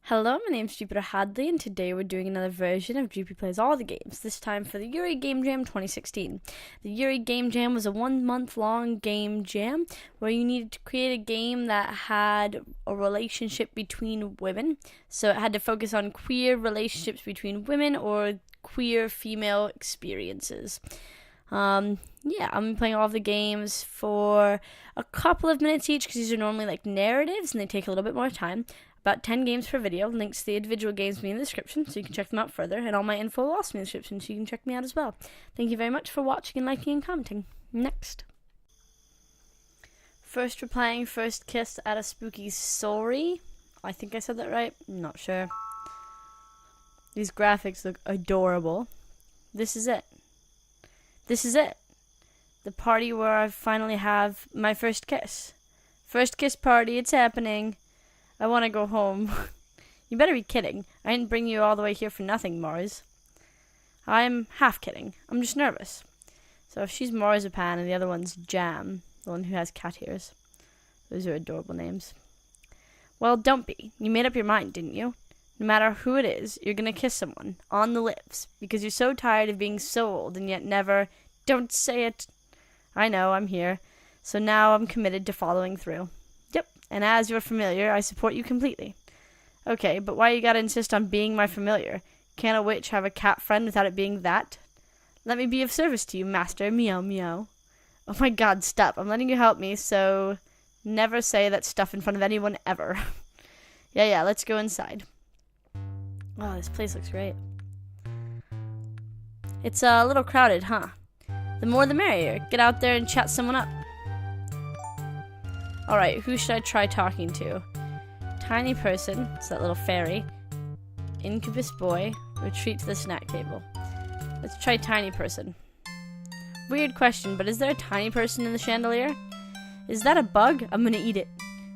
Hello, my name's Jupiter Hadley, and today we're doing another version of Jupi Plays All the Games, this time for the Yuri Game Jam 2016. The Yuri Game Jam was a 1 month long game jam where you needed to create a game that had a relationship between women. So it had to focus on queer relationships between women or queer female experiences. I'm playing all of the games for a couple of minutes each because these are normally like narratives and they take a little bit more time. About 10 games per video. Links to the individual games will be in the description, so you can check them out further. And all my info will also be in the description, so you can check me out as well. Thank you very much for watching and liking and commenting. Next. First, we're playing First Kiss at a Spooky Soiree. I think I said that right. I'm not sure. These graphics look adorable. This is it. This is it. The party where I finally have my first kiss. First kiss party, it's happening. I want to go home. You better be kidding. I didn't bring you all the way here for nothing, Mars. I'm half kidding. I'm just nervous. So if she's Marzipan and the other one's Jam, the one who has cat ears. Those are adorable names. Well, don't be. You made up your mind, didn't you? No matter who it is, you're going to kiss someone on the lips because you're so tired of being so old and yet never... Don't say it. I know, I'm here. So now I'm committed to following through. And as your familiar, I support you completely. Okay, but why you gotta insist on being my familiar? Can't a witch have a cat friend without it being that? Let me be of service to you, master. Meow, meow. Oh my god, stop. I'm letting you help me, so never say that stuff in front of anyone ever. Yeah, let's go inside. Oh, this place looks great. It's a little crowded, huh? The more the merrier. Get out there and chat someone up. Alright, who should I try talking to? Tiny person, it's that little fairy. Incubus boy, retreat to the snack table. Let's try tiny person. Weird question, but is there a tiny person in the chandelier? Is that a bug? I'm gonna eat it.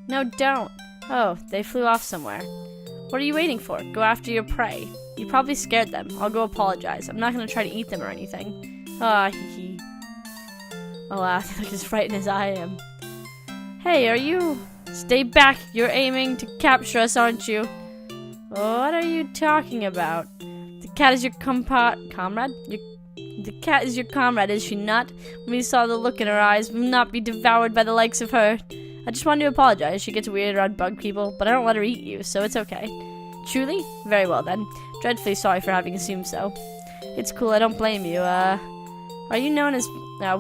No, don't. Oh, they flew off somewhere. What are you waiting for? Go after your prey. You probably scared them. I'll go apologize. I'm not gonna try to eat them or anything. Ah, hee hee. Oh wow, they look as frightened as I am. Hey, are you... Stay back! You're aiming to capture us, aren't you? What are you talking about? The cat is your comrade? The cat is your comrade, is she not? When we saw the look in her eyes, we will not be devoured by the likes of her. I just wanted to apologize. She gets weird around bug people, but I don't let her eat you, so it's okay. Truly? Very well then. Dreadfully sorry for having assumed so. It's cool, I don't blame you. Are you known as...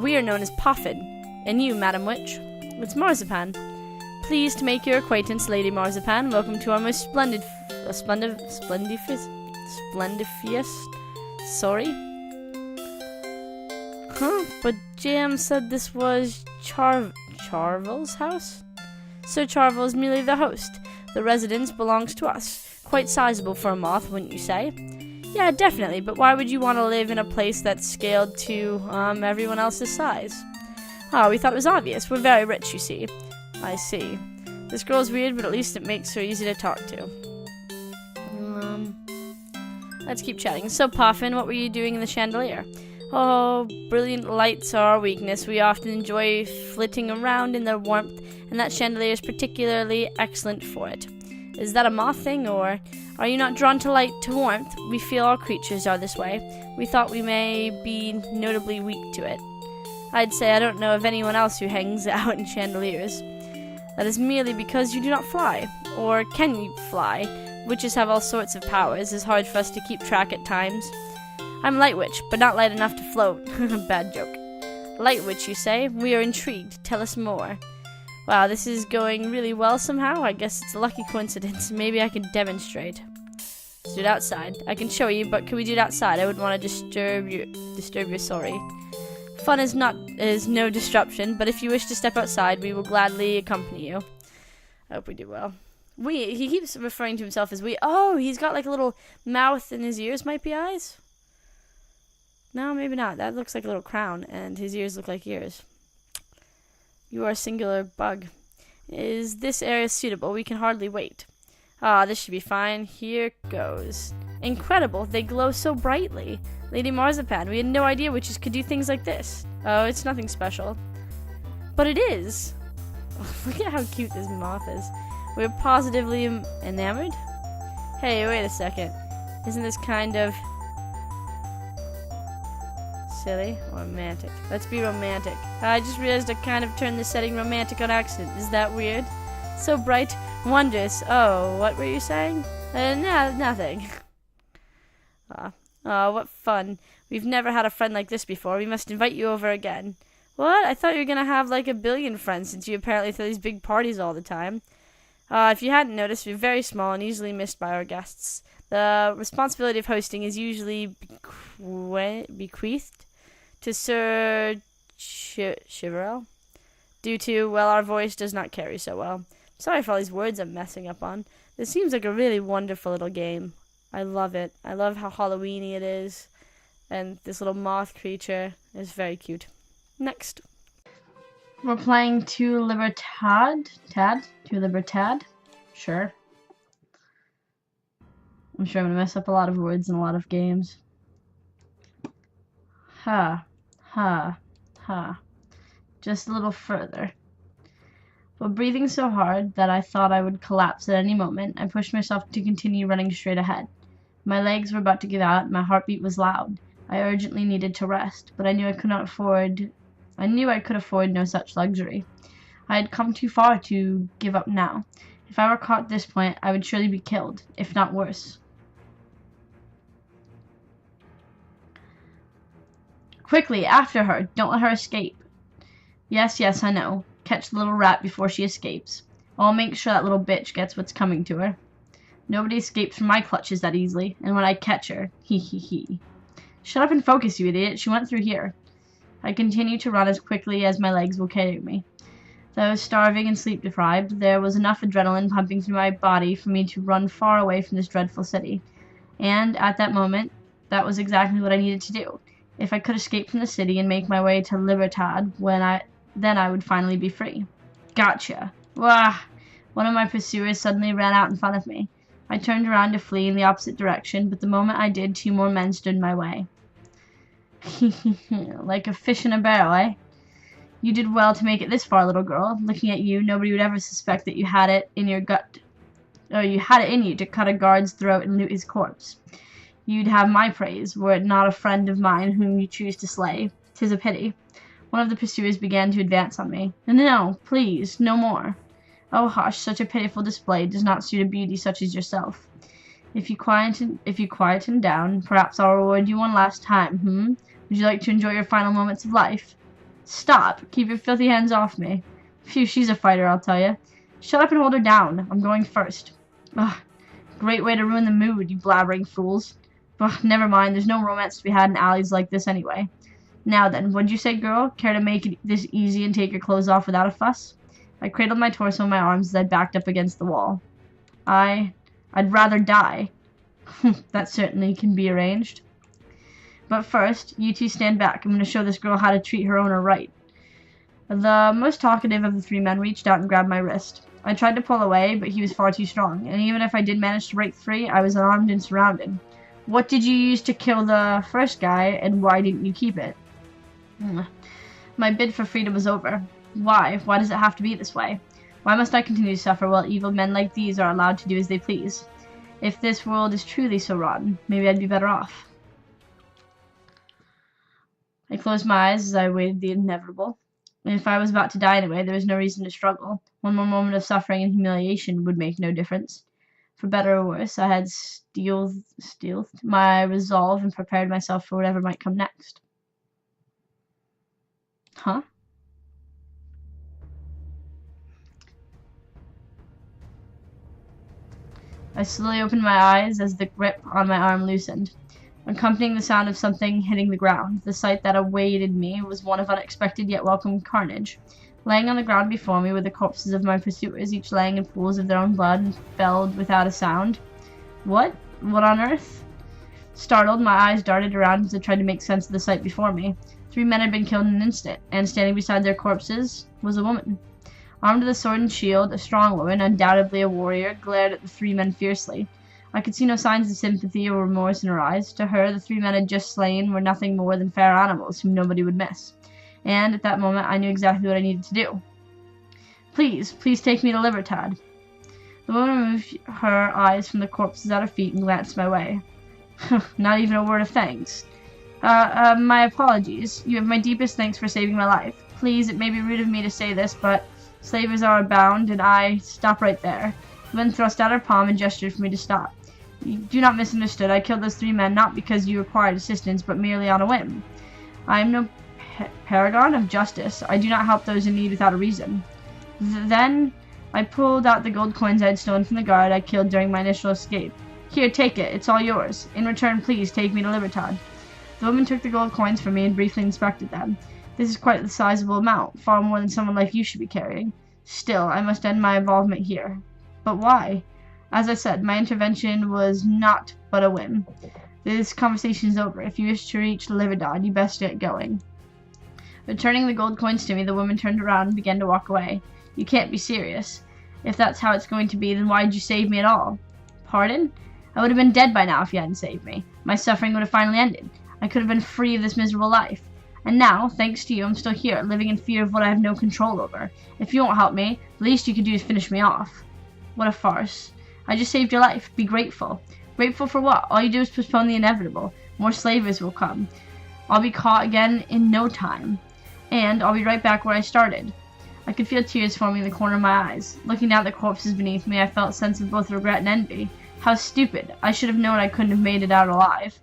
we are known as Puffin. And you, Madam Witch? It's Marzipan. Pleased to make your acquaintance, Lady Marzipan. Welcome to our most splendifious... Sorry? Huh? But Jam said this was Charvel's house? Sir Charvel is merely the host. The residence belongs to us. Quite sizable for a moth, wouldn't you say? Yeah, definitely, but why would you want to live in a place that's scaled to, everyone else's size? Oh, we thought it was obvious. We're very rich, you see. I see. This girl's weird, but at least it makes her easy to talk to. Let's keep chatting. So, Puffin, what were you doing in the chandelier? Oh, brilliant lights are our weakness. We often enjoy flitting around in their warmth, and that chandelier is particularly excellent for it. Is that a moth thing, or are you not drawn to light, to warmth? We feel all creatures are this way. We thought we may be notably weak to it. I'd say I don't know of anyone else who hangs out in chandeliers. That is merely because you do not fly. Or can you fly? Witches have all sorts of powers. It's hard for us to keep track at times. I'm Light Witch, but not light enough to float. Bad joke. Light Witch, you say? We are intrigued. Tell us more. Wow, this is going really well somehow. I guess it's a lucky coincidence. Maybe I can demonstrate. Let's do it outside. I can show you, but can we do it outside? I wouldn't want to disturb your sorry. Fun is no disruption, but if you wish to step outside, we will gladly accompany you. I hope we do well. He keeps referring to himself as we. Oh, he's got like a little mouth and his ears might be eyes? No, maybe not. That looks like a little crown, and his ears look like ears. You are a singular bug. Is this area suitable? We can hardly wait. Ah, this should be fine. Here goes. Incredible, they glow so brightly. Lady Marzipan, we had no idea witches could do things like this. Oh, it's nothing special. But it is. Look at how cute this moth is. We're positively enamored. Hey, wait a second. Isn't this kind of silly? Romantic. Let's be romantic. I just realized I kind of turned the setting romantic on accident. Is that weird? So bright, wondrous. Oh, what were you saying? Nothing. What fun. We've never had a friend like this before. We must invite you over again. What? I thought you were gonna have like a billion friends since you apparently throw these big parties all the time. If you hadn't noticed, we're very small and easily missed by our guests. The responsibility of hosting is usually bequeathed to Sir Chiverell, due to, well, our voice does not carry so well. Sorry for all these words I'm messing up on. This seems like a really wonderful little game. I love it. I love how Halloween-y it is. And this little moth creature is very cute. Next. We're playing To Libertad? To Libertad? Sure. I'm sure I'm going to mess up a lot of words in a lot of games. Just a little further. But breathing so hard that I thought I would collapse at any moment, I pushed myself to continue running straight ahead. My legs were about to give out, my heartbeat was loud. I urgently needed to rest, but I knew I could afford no such luxury. I had come too far to give up now. If I were caught at this point, I would surely be killed, if not worse. Quickly, after her! Don't let her escape. Yes, I know. Catch the little rat before she escapes. I'll make sure that little bitch gets what's coming to her. Nobody escapes from my clutches that easily, and when I catch her, hee. Shut up and focus, you idiot. She went through here. I continued to run as quickly as my legs will carry me. Though I was starving and sleep-deprived, there was enough adrenaline pumping through my body for me to run far away from this dreadful city. And, at that moment, that was exactly what I needed to do. If I could escape from the city and make my way to Libertad, then I would finally be free. Gotcha. Wah! One of my pursuers suddenly ran out in front of me. I turned around to flee in the opposite direction, but the moment I did, 2 more men stood in my way. Like a fish in a barrel, eh? You did well to make it this far, little girl. Looking at you, nobody would ever suspect that you had it in your gut, or you had it in you to cut a guard's throat and loot his corpse. You'd have my praise, were it not a friend of mine whom you choose to slay. 'Tis a pity. One of the pursuers began to advance on me. No, please, no more. Oh, hush, such a pitiful display does not suit a beauty such as yourself. If you quieten down, perhaps I'll reward you one last time, Would you like to enjoy your final moments of life? Stop! Keep your filthy hands off me. Phew, she's a fighter, I'll tell you. Shut up and hold her down. I'm going first. Ugh, great way to ruin the mood, you blabbering fools. Ugh, never mind, there's no romance to be had in alleys like this anyway. Now then, what'd you say, girl? Care to make it this easy and take your clothes off without a fuss? I cradled my torso in my arms as I backed up against the wall. I'd rather die. That certainly can be arranged. But first, you two stand back. I'm going to show this girl how to treat her owner right. The most talkative of the 3 men reached out and grabbed my wrist. I tried to pull away, but he was far too strong, and even if I did manage to break free, I was unarmed and surrounded. What did you use to kill the first guy, and why didn't you keep it? My bid for freedom was over. Why? Why does it have to be this way? Why must I continue to suffer while evil men like these are allowed to do as they please? If this world is truly so rotten, maybe I'd be better off. I closed my eyes as I awaited the inevitable. And if I was about to die anyway, there was no reason to struggle. One more moment of suffering and humiliation would make no difference. For better or worse, I had steeled my resolve and prepared myself for whatever might come next. Huh? I slowly opened my eyes as the grip on my arm loosened, accompanying the sound of something hitting the ground. The sight that awaited me was one of unexpected yet welcome carnage. Laying on the ground before me were the corpses of my pursuers, each laying in pools of their own blood and felled without a sound. What? What on earth? Startled, my eyes darted around as I tried to make sense of the sight before me. 3 men had been killed in an instant, and standing beside their corpses was a woman. Armed with a sword and shield, a strong woman, undoubtedly a warrior, glared at the 3 men fiercely. I could see no signs of sympathy or remorse in her eyes. To her, the 3 men had just slain were nothing more than fair animals whom nobody would miss. And at that moment, I knew exactly what I needed to do. Please take me to Libertad. The woman removed her eyes from the corpses at her feet and glanced my way. Not even a word of thanks. My apologies. You have my deepest thanks for saving my life. Please, it may be rude of me to say this, but slavers are bound, and I... Stop right there. The woman thrust out her palm and gestured for me to stop. You do not misunderstand. I killed those 3 men not because you required assistance, but merely on a whim. I am no paragon of justice. I do not help those in need without a reason. Then I pulled out the gold coins I had stolen from the guard I killed during my initial escape. Here, take it. It's all yours. In return, please take me to Libertad. The woman took the gold coins from me and briefly inspected them. This is quite a sizable amount, far more than someone like you should be carrying. Still, I must end my involvement here. But why? As I said, my intervention was not but a whim. This conversation is over. If you wish to reach Libertad, you best get going. Returning the gold coins to me, the woman turned around and began to walk away. You can't be serious. If that's how it's going to be, then why did you save me at all? Pardon? I would have been dead by now if you hadn't saved me. My suffering would have finally ended. I could have been free of this miserable life. And now, thanks to you, I'm still here, living in fear of what I have no control over. If you won't help me, the least you could do is finish me off. What a farce. I just saved your life. Be grateful. Grateful for what? All you do is postpone the inevitable. More slavers will come. I'll be caught again in no time. And I'll be right back where I started. I could feel tears forming in the corner of my eyes. Looking down at the corpses beneath me, I felt a sense of both regret and envy. How stupid. I should have known I couldn't have made it out alive.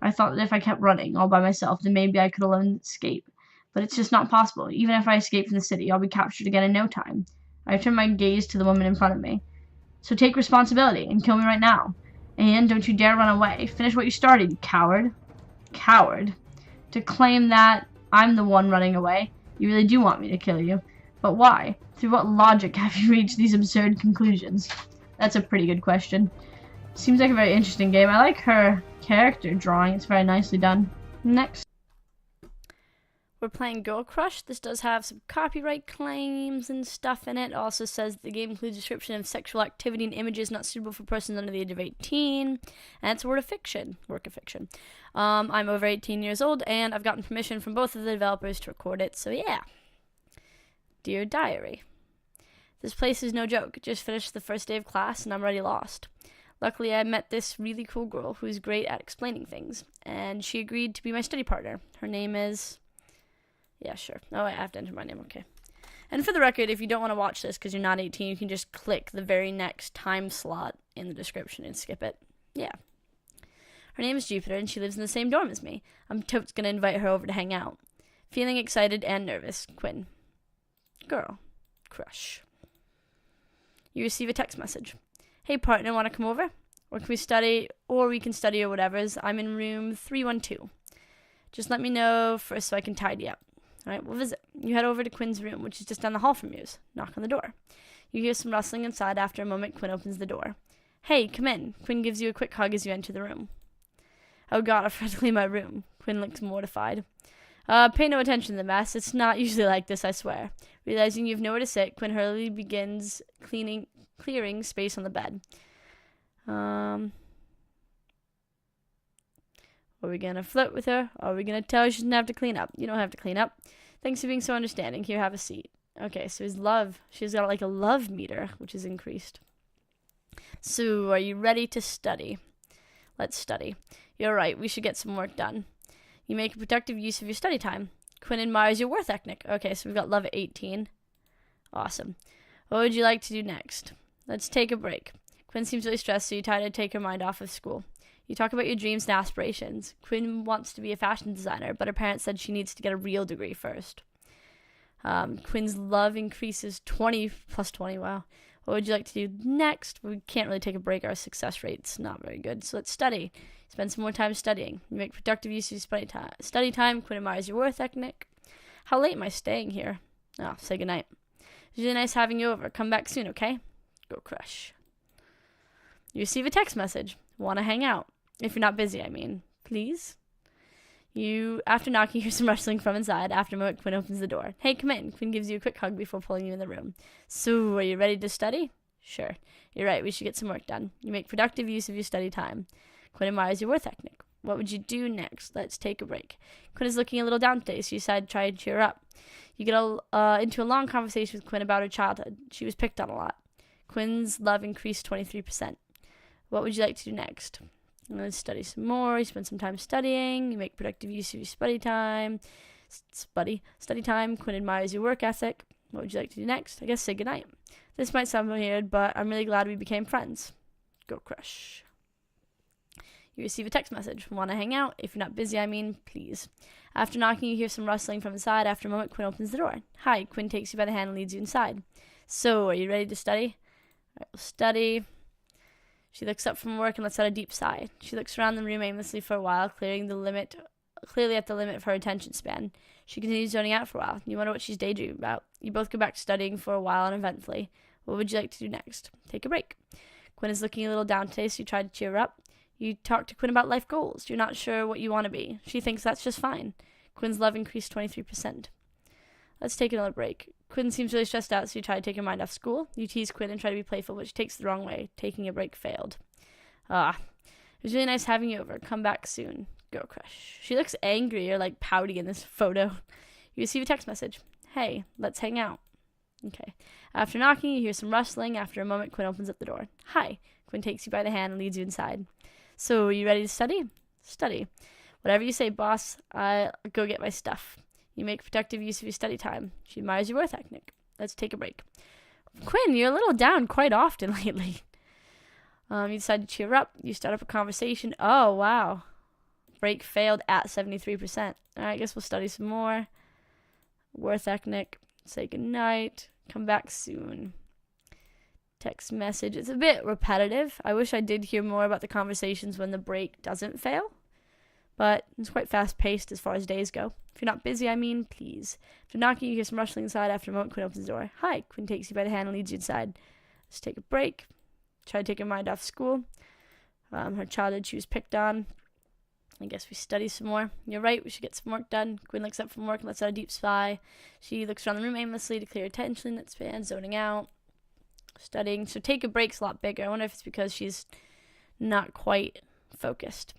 I thought that if I kept running all by myself, then maybe I could alone escape. But it's just not possible. Even if I escape from the city, I'll be captured again in no time. I turned my gaze to the woman in front of me. So take responsibility and kill me right now. And don't you dare run away. Finish what you started, you coward. Coward. To claim that I'm the one running away. You really do want me to kill you. But why? Through what logic have you reached these absurd conclusions? That's a pretty good question. Seems like a very interesting game. I like her character drawing. It's very nicely done. Next. We're playing Girl Crush. This does have some copyright claims and stuff in it. It also says the game includes a description of sexual activity and images not suitable for persons under the age of 18. And it's a work of fiction. I'm over 18 years old, and I've gotten permission from both of the developers to record it. So yeah. Dear Diary. This place is no joke. Just finished the first day of class, and I'm already lost. Luckily, I met this really cool girl who's great at explaining things, and she agreed to be my study partner. Her name is... Yeah, sure. Oh, I have to enter my name. Okay. And for the record, if you don't want to watch this because you're not 18, you can just click the very next time slot in the description and skip it. Yeah. Her name is Jupiter, and she lives in the same dorm as me. I'm totes going to invite her over to hang out. Feeling excited and nervous. Quinn. Girl. Crush. You receive a text message. Hey, partner, want to come over? Or can we study, or we can study or whatever's. I'm in room 312. Just let me know first so I can tidy up. All right, we'll visit. You head over to Quinn's room, which is just down the hall from yours. Knock on the door. You hear some rustling inside. After a moment, Quinn opens the door. Hey, come in. Quinn gives you a quick hug as you enter the room. Oh God, I forgot to clean my room. Quinn looks mortified. Pay no attention to the mess. It's not usually like this, I swear. Realizing you've nowhere to sit, Quinn hurriedly begins clearing space on the bed. Are we going to flirt with her? Are we going to tell her she doesn't have to clean up? You don't have to clean up. Thanks for being so understanding. Here, have a seat. Okay, so his love. She's got like a love meter, which is increased. So, are you ready to study? Let's study. You're right. We should get some work done. You make a productive use of your study time. Quinn admires your work ethic. Okay, so we've got love at 18. Awesome. What would you like to do next? Let's take a break. Quinn seems really stressed, so you try to take her mind off of school. You talk about your dreams and aspirations. Quinn wants to be a fashion designer, but her parents said she needs to get a real degree first. Quinn's love increases 20 plus 20. Wow. What would you like to do next? We can't really take a break. Our success rate's not very good. So let's study. Spend some more time studying. You make productive use of your study time. Quinn admires your work ethic. How late am I staying here? Oh, say goodnight. It's really nice having you over. Come back soon, okay? Go Crush. You receive a text message. Want to hang out. If you're not busy, I mean. Please? After knocking, hear some rustling from inside. After a moment, Quinn opens the door. Hey, come in. Quinn gives you a quick hug before pulling you in the room. So, are you ready to study? Sure. You're right. We should get some work done. You make productive use of your study time. Quinn admires your work ethic. What would you do next? Let's take a break. Quinn is looking a little down today, so you decide to try and cheer her up. You get into a long conversation with Quinn about her childhood. She was picked on a lot. Quinn's love increased 23%. What would you like to do next? I'm going to study some more. You spend some time studying. You make productive use of your study time. Quinn admires your work ethic. What would you like to do next? I guess say goodnight. This might sound weird, but I'm really glad we became friends. Go crush. You receive a text message. Want to hang out? If you're not busy, please. After knocking, you hear some rustling from inside. After a moment, Quinn opens the door. Hi. Quinn takes you by the hand and leads you inside. So, are you ready to study? All right, we'll study. She looks up from work and lets out a deep sigh. She looks around the room aimlessly for a while, clearly at the limit of her attention span. She continues zoning out for a while. You wonder what she's daydreaming about. You both go back to studying for a while uneventfully. What would you like to do next? Take a break. Quinn is looking a little down today, so you try to cheer her up. You talk to Quinn about life goals. You're not sure what you want to be. She thinks that's just fine. Quinn's love increased 23%. Let's take another break. Quinn seems really stressed out, so you try to take her mind off school. You tease Quinn and try to be playful, but she takes the wrong way. Taking a break failed. It was really nice having you over. Come back soon. Go crush. She looks angry or pouty in this photo. You receive a text message. Hey, let's hang out. Okay. After knocking, you hear some rustling. After a moment, Quinn opens up the door. Hi. Quinn takes you by the hand and leads you inside. So, are you ready to study? Study. Whatever you say, boss. I'll go get my stuff. You make productive use of your study time. She admires your work ethic. Let's take a break. Quinn, you're a little down quite often lately. You decide to cheer up. You start up a conversation. Oh, wow. Break failed at 73%. All right, I guess we'll study some more. Worth ethic. Say goodnight. Come back soon. Text message. It's a bit repetitive. I wish I did hear more about the conversations when the break doesn't fail. But it's quite fast-paced as far as days go. If you're not busy, please. After knocking, you hear some rustling inside. After a moment, Quinn opens the door. Hi. Quinn takes you by the hand and leads you inside. Let's take a break. Try to take her mind off school. Her childhood, she was picked on. I guess we study some more. You're right, we should get some work done. Quinn looks up from work and lets out a deep sigh. She looks around the room aimlessly to clear attention span, zoning out. Studying. So take a break's a lot bigger. I wonder if it's because she's not quite focused.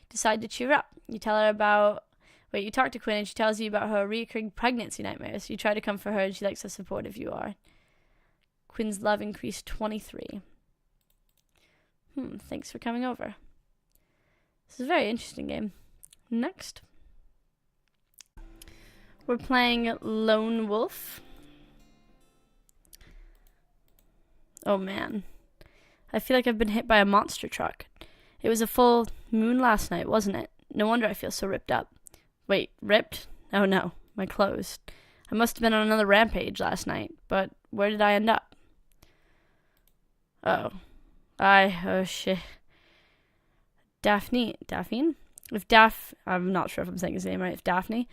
Decide to cheer up. You talk to Quinn and she tells you about her recurring pregnancy nightmares. You try to comfort her and she likes how supportive you are. Quinn's love increased 23. Thanks for coming over. This is a very interesting game. Next. We're playing Lone Wolf. Oh man. I feel like I've been hit by a monster truck. It was a full moon last night, wasn't it? No wonder I feel so ripped up. Wait, ripped? Oh no, my clothes. I must have been on another rampage last night, but where did I end up? Oh shit. Daphne? I'm not sure if I'm saying his name right. If Daphne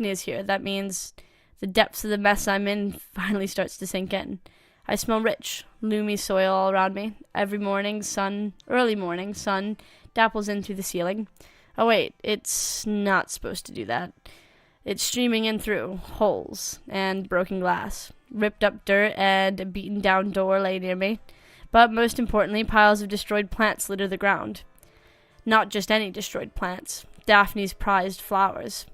is here, that means the depths of the mess I'm in finally starts to sink in. I smell rich, loomy soil all around me. Early morning sun dapples in through the ceiling. Oh wait, it's not supposed to do that. It's streaming in through holes and broken glass. Ripped up dirt and a beaten down door lay near me. But most importantly, piles of destroyed plants litter the ground. Not just any destroyed plants. Daphne's prized flowers.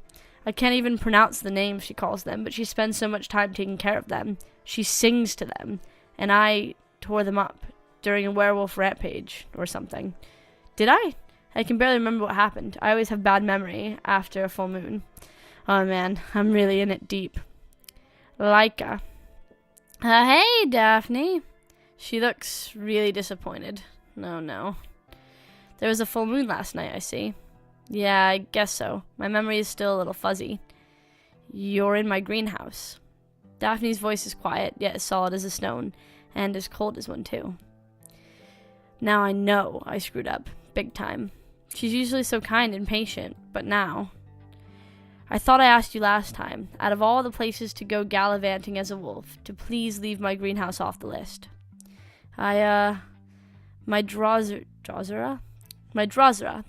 I can't even pronounce the names she calls them, but she spends so much time taking care of them. She sings to them, and I tore them up during a werewolf rampage or something. Did I? I can barely remember what happened. I always have bad memory after a full moon. Oh man, I'm really in it deep. Laika. Hey, Daphne. She looks really disappointed. No. There was a full moon last night, I see. Yeah, I guess so. My memory is still a little fuzzy. You're in my greenhouse. Daphne's voice is quiet, yet as solid as a stone, and as cold as one, too. Now I know I screwed up, big time. She's usually so kind and patient, but now... I thought I asked you last time, out of all the places to go gallivanting as a wolf, to please leave my greenhouse off the list. My Drosera,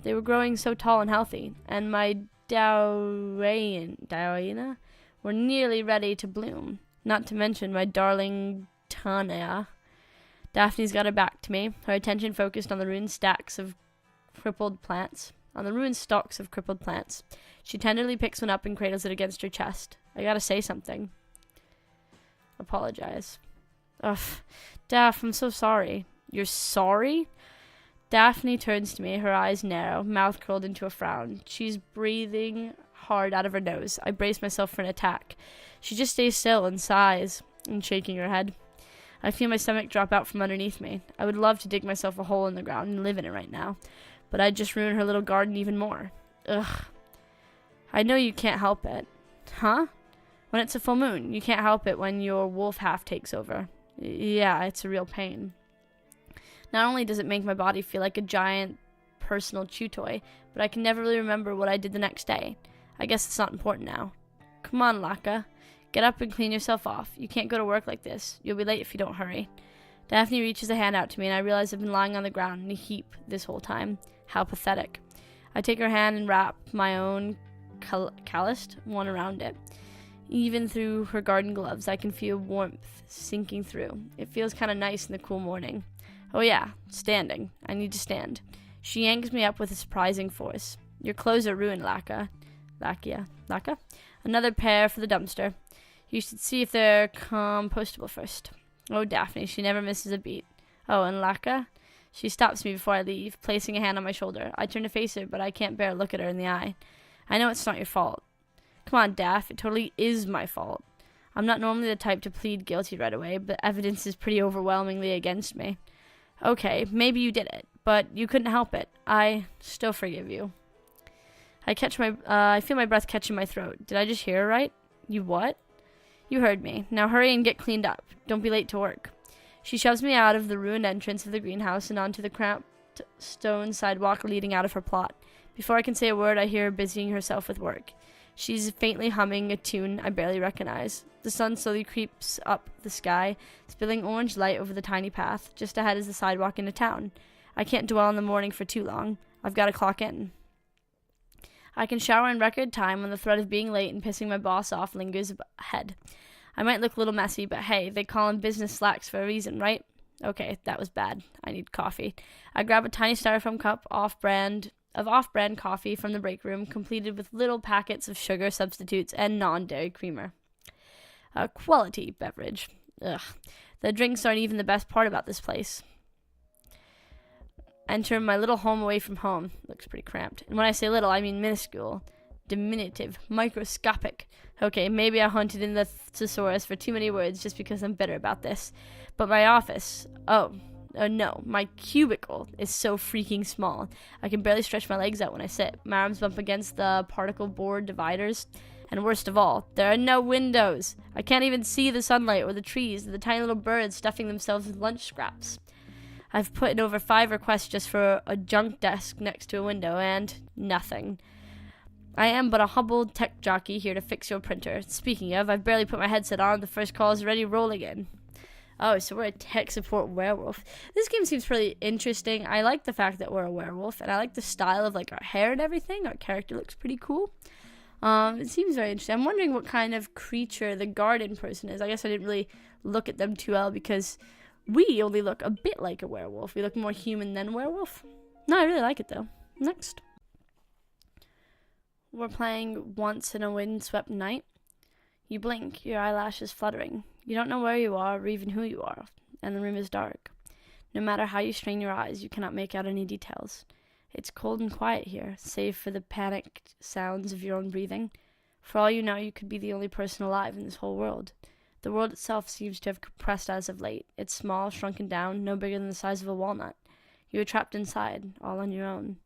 they were growing so tall and healthy, and my Daruma were nearly ready to bloom. Not to mention my darling Tanea. Daphne's got her back to me, her attention focused on the ruined stalks of crippled plants. She tenderly picks one up and cradles it against her chest. I gotta say something. Apologize. Ugh. Daph, I'm so sorry. You're sorry? Daphne turns to me, her eyes narrow, mouth curled into a frown. She's breathing hard out of her nose. I brace myself for an attack. She just stays still and sighs, and shaking her head. I feel my stomach drop out from underneath me. I would love to dig myself a hole in the ground and live in it right now, but I'd just ruin her little garden even more. Ugh. I know you can't help it. Huh? When it's a full moon, you can't help it when your wolf half takes over. Yeah, it's a real pain. Not only does it make my body feel like a giant personal chew toy, but I can never really remember what I did the next day. I guess it's not important now. Come on, Laka. Get up and clean yourself off. You can't go to work like this. You'll be late if you don't hurry. Daphne reaches a hand out to me, and I realize I've been lying on the ground in a heap this whole time. How pathetic. I take her hand and wrap my own calloused one around it. Even through her garden gloves, I can feel warmth sinking through. It feels kind of nice in the cool morning. Oh yeah, standing. I need to stand. She yanks me up with a surprising force. Your clothes are ruined, Laka. Laka? Another pair for the dumpster. You should see if they're compostable first. Oh, Daphne, she never misses a beat. Oh, and Laka? She stops me before I leave, placing a hand on my shoulder. I turn to face her, but I can't bear to look at her in the eye. I know it's not your fault. Come on, Daph, it totally is my fault. I'm not normally the type to plead guilty right away, but evidence is pretty overwhelmingly against me. Okay, maybe you did it, but you couldn't help it. I still forgive you. I feel my breath catch in my throat. Did I just hear her right? You what? You heard me. Now hurry and get cleaned up. Don't be late to work. She shoves me out of the ruined entrance of the greenhouse and onto the cramped stone sidewalk leading out of her plot. Before I can say a word, I hear her busying herself with work. She's faintly humming a tune I barely recognize. The sun slowly creeps up the sky, spilling orange light over the tiny path. Just ahead is the sidewalk into town. I can't dwell on the morning for too long. I've got to clock in. I can shower in record time when the threat of being late and pissing my boss off lingers ahead. I might look a little messy, but hey, they call them business slacks for a reason, right? Okay, that was bad. I need coffee. I grab a tiny styrofoam cup off-brand coffee from the break room, completed with little packets of sugar substitutes and non-dairy creamer. A quality beverage. Ugh. The drinks aren't even the best part about this place. Enter my little home away from home. Looks pretty cramped. And when I say little, I mean minuscule. Diminutive. Microscopic. Okay, maybe I hunted in the thesaurus for too many words just because I'm bitter about this. But my office... no, my cubicle is so freaking small. I can barely stretch my legs out when I sit. My arms bump against the particle board dividers. And worst of all, there are no windows. I can't even see the sunlight or the trees or the tiny little birds stuffing themselves with lunch scraps. I've put in over 5 requests just for a junk desk next to a window, and nothing. I am but a humble tech jockey here to fix your printer. Speaking of, I've barely put my headset on. The first call is already rolling in. Oh, so we're a tech support werewolf. This game seems pretty interesting. I like the fact that we're a werewolf, and I like the style of like our hair and everything. Our character looks pretty cool. It seems very interesting. I'm wondering what kind of creature the garden person is. I guess I didn't really look at them too well because we only look a bit like a werewolf. We look more human than werewolf. No, I really like it though. Next. We're playing Once in a Windswept Night. You blink, your eyelashes fluttering. You don't know where you are or even who you are, and the room is dark. No matter how you strain your eyes, you cannot make out any details. It's cold and quiet here, save for the panicked sounds of your own breathing. For all you know, you could be the only person alive in this whole world. The world itself seems to have compressed as of late. It's small, shrunken down, no bigger than the size of a walnut. You are trapped inside, all on your own.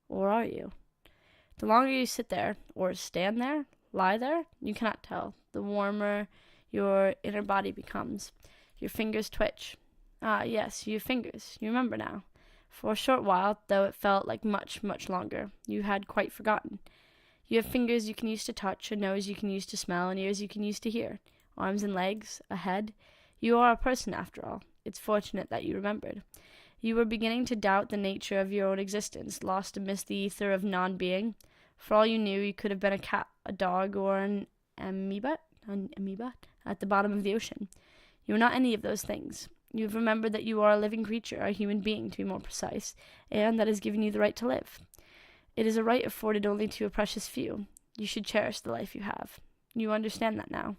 Or are you? The longer you sit there, or stand there, lie there, you cannot tell. The warmer your inner body becomes. Your fingers twitch. Ah, yes, your fingers. You remember now. For a short while, though it felt like much, much longer, you had quite forgotten. You have fingers you can use to touch, a nose you can use to smell, and ears you can use to hear. Arms and legs, a head. You are a person, after all. It's fortunate that you remembered. You were beginning to doubt the nature of your own existence, lost amidst the ether of non-being. For all you knew, you could have been a cat, a dog, or an amoeba at the bottom of the ocean. You are not any of those things. You have remembered that you are a living creature, a human being, to be more precise, and that has given you the right to live. It is a right afforded only to a precious few. You should cherish the life you have. You understand that now.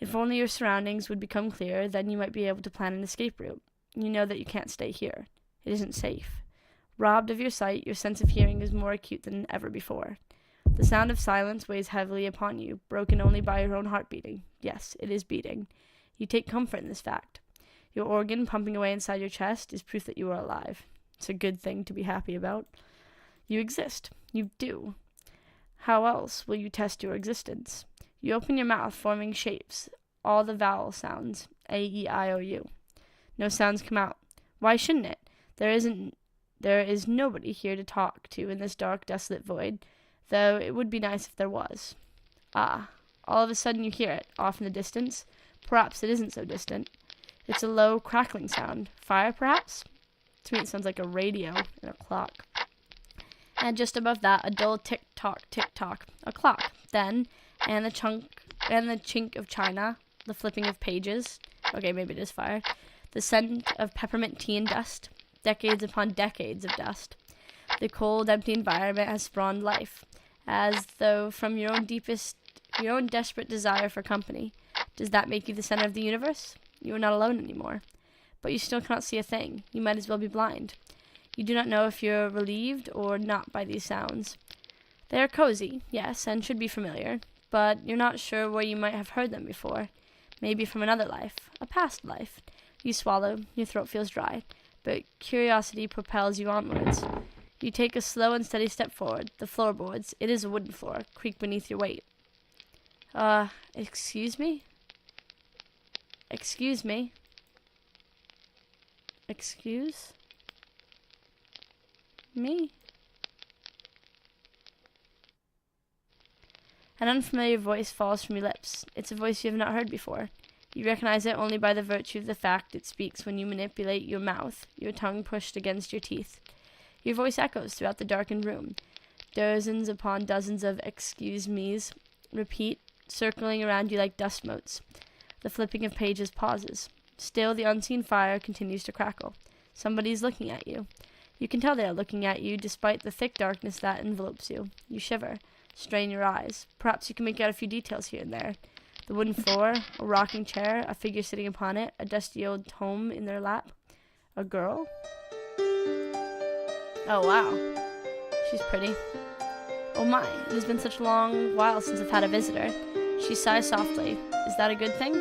If only your surroundings would become clear, then you might be able to plan an escape route. You know that you can't stay here. It isn't safe. Robbed of your sight, your sense of hearing is more acute than ever before. The sound of silence weighs heavily upon you, broken only by your own heart beating. Yes, it is beating. You take comfort in this fact. Your organ pumping away inside your chest is proof that you are alive. It's a good thing to be happy about. You exist. You do. How else will you test your existence? You open your mouth, forming shapes, all the vowel sounds, A, E, I, O, U. No sounds come out. Why shouldn't it? There is nobody here to talk to in this dark, desolate void, though it would be nice if there was. Ah, all of a sudden you hear it, off in the distance. Perhaps it isn't so distant. It's a low, crackling sound. Fire, perhaps? To me it sounds like a radio and a clock. And just above that, a dull tick-tock, a clock. Then, and the chink of china, the flipping of pages. Okay, maybe it is fire. The scent of peppermint tea and dust. Decades upon decades of dust. The cold, empty environment has spawned life, as though from your own desperate desire for company. Does that make you the center of the universe? You are not alone anymore. But you still cannot see a thing. You might as well be blind. You do not know if you're relieved or not by these sounds. They are cozy, yes, and should be familiar, but you're not sure where you might have heard them before. Maybe from another life, a past life. You swallow, your throat feels dry, but curiosity propels you onwards. You take a slow and steady step forward. The floorboards, it is a wooden floor, creak beneath your weight. Excuse me? Excuse me? Excuse me? An unfamiliar voice falls from your lips. It's a voice you have not heard before. You recognize it only by the virtue of the fact it speaks when you manipulate your mouth, your tongue pushed against your teeth. Your voice echoes throughout the darkened room. Dozens upon dozens of excuse me's repeat, circling around you like dust motes. The flipping of pages pauses. Still, the unseen fire continues to crackle. Somebody is looking at you. You can tell they are looking at you despite the thick darkness that envelopes you. You shiver, strain your eyes. Perhaps you can make out a few details here and there. The wooden floor, a rocking chair, a figure sitting upon it, a dusty old tome in their lap. A girl? Oh, wow. She's pretty. Oh my, it has been such a long while since I've had a visitor. She sighs softly. Is that a good thing?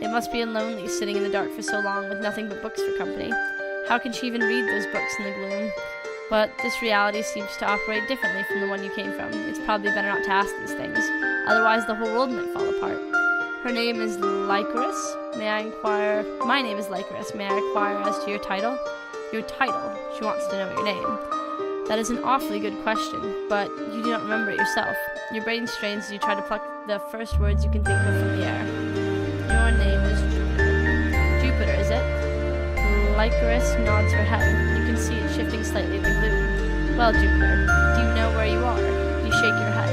It must be lonely sitting in the dark for so long with nothing but books for company. How can she even read those books in the gloom? But this reality seems to operate differently from the one you came from. It's probably better not to ask these things. Otherwise, the whole world might fall apart. Her name is Lycoris. May I inquire? My name is Lycoris. May I inquire as to your title? Your title. She wants to know your name. That is an awfully good question, but you do not remember it yourself. Your brain strains as you try to pluck the first words you can think of from the air. Your name is Jupiter. Jupiter, is it? Lycoris nods her head. You can see it shifting slightly in the gloom. Well, Jupiter, do you know where you are? You shake your head.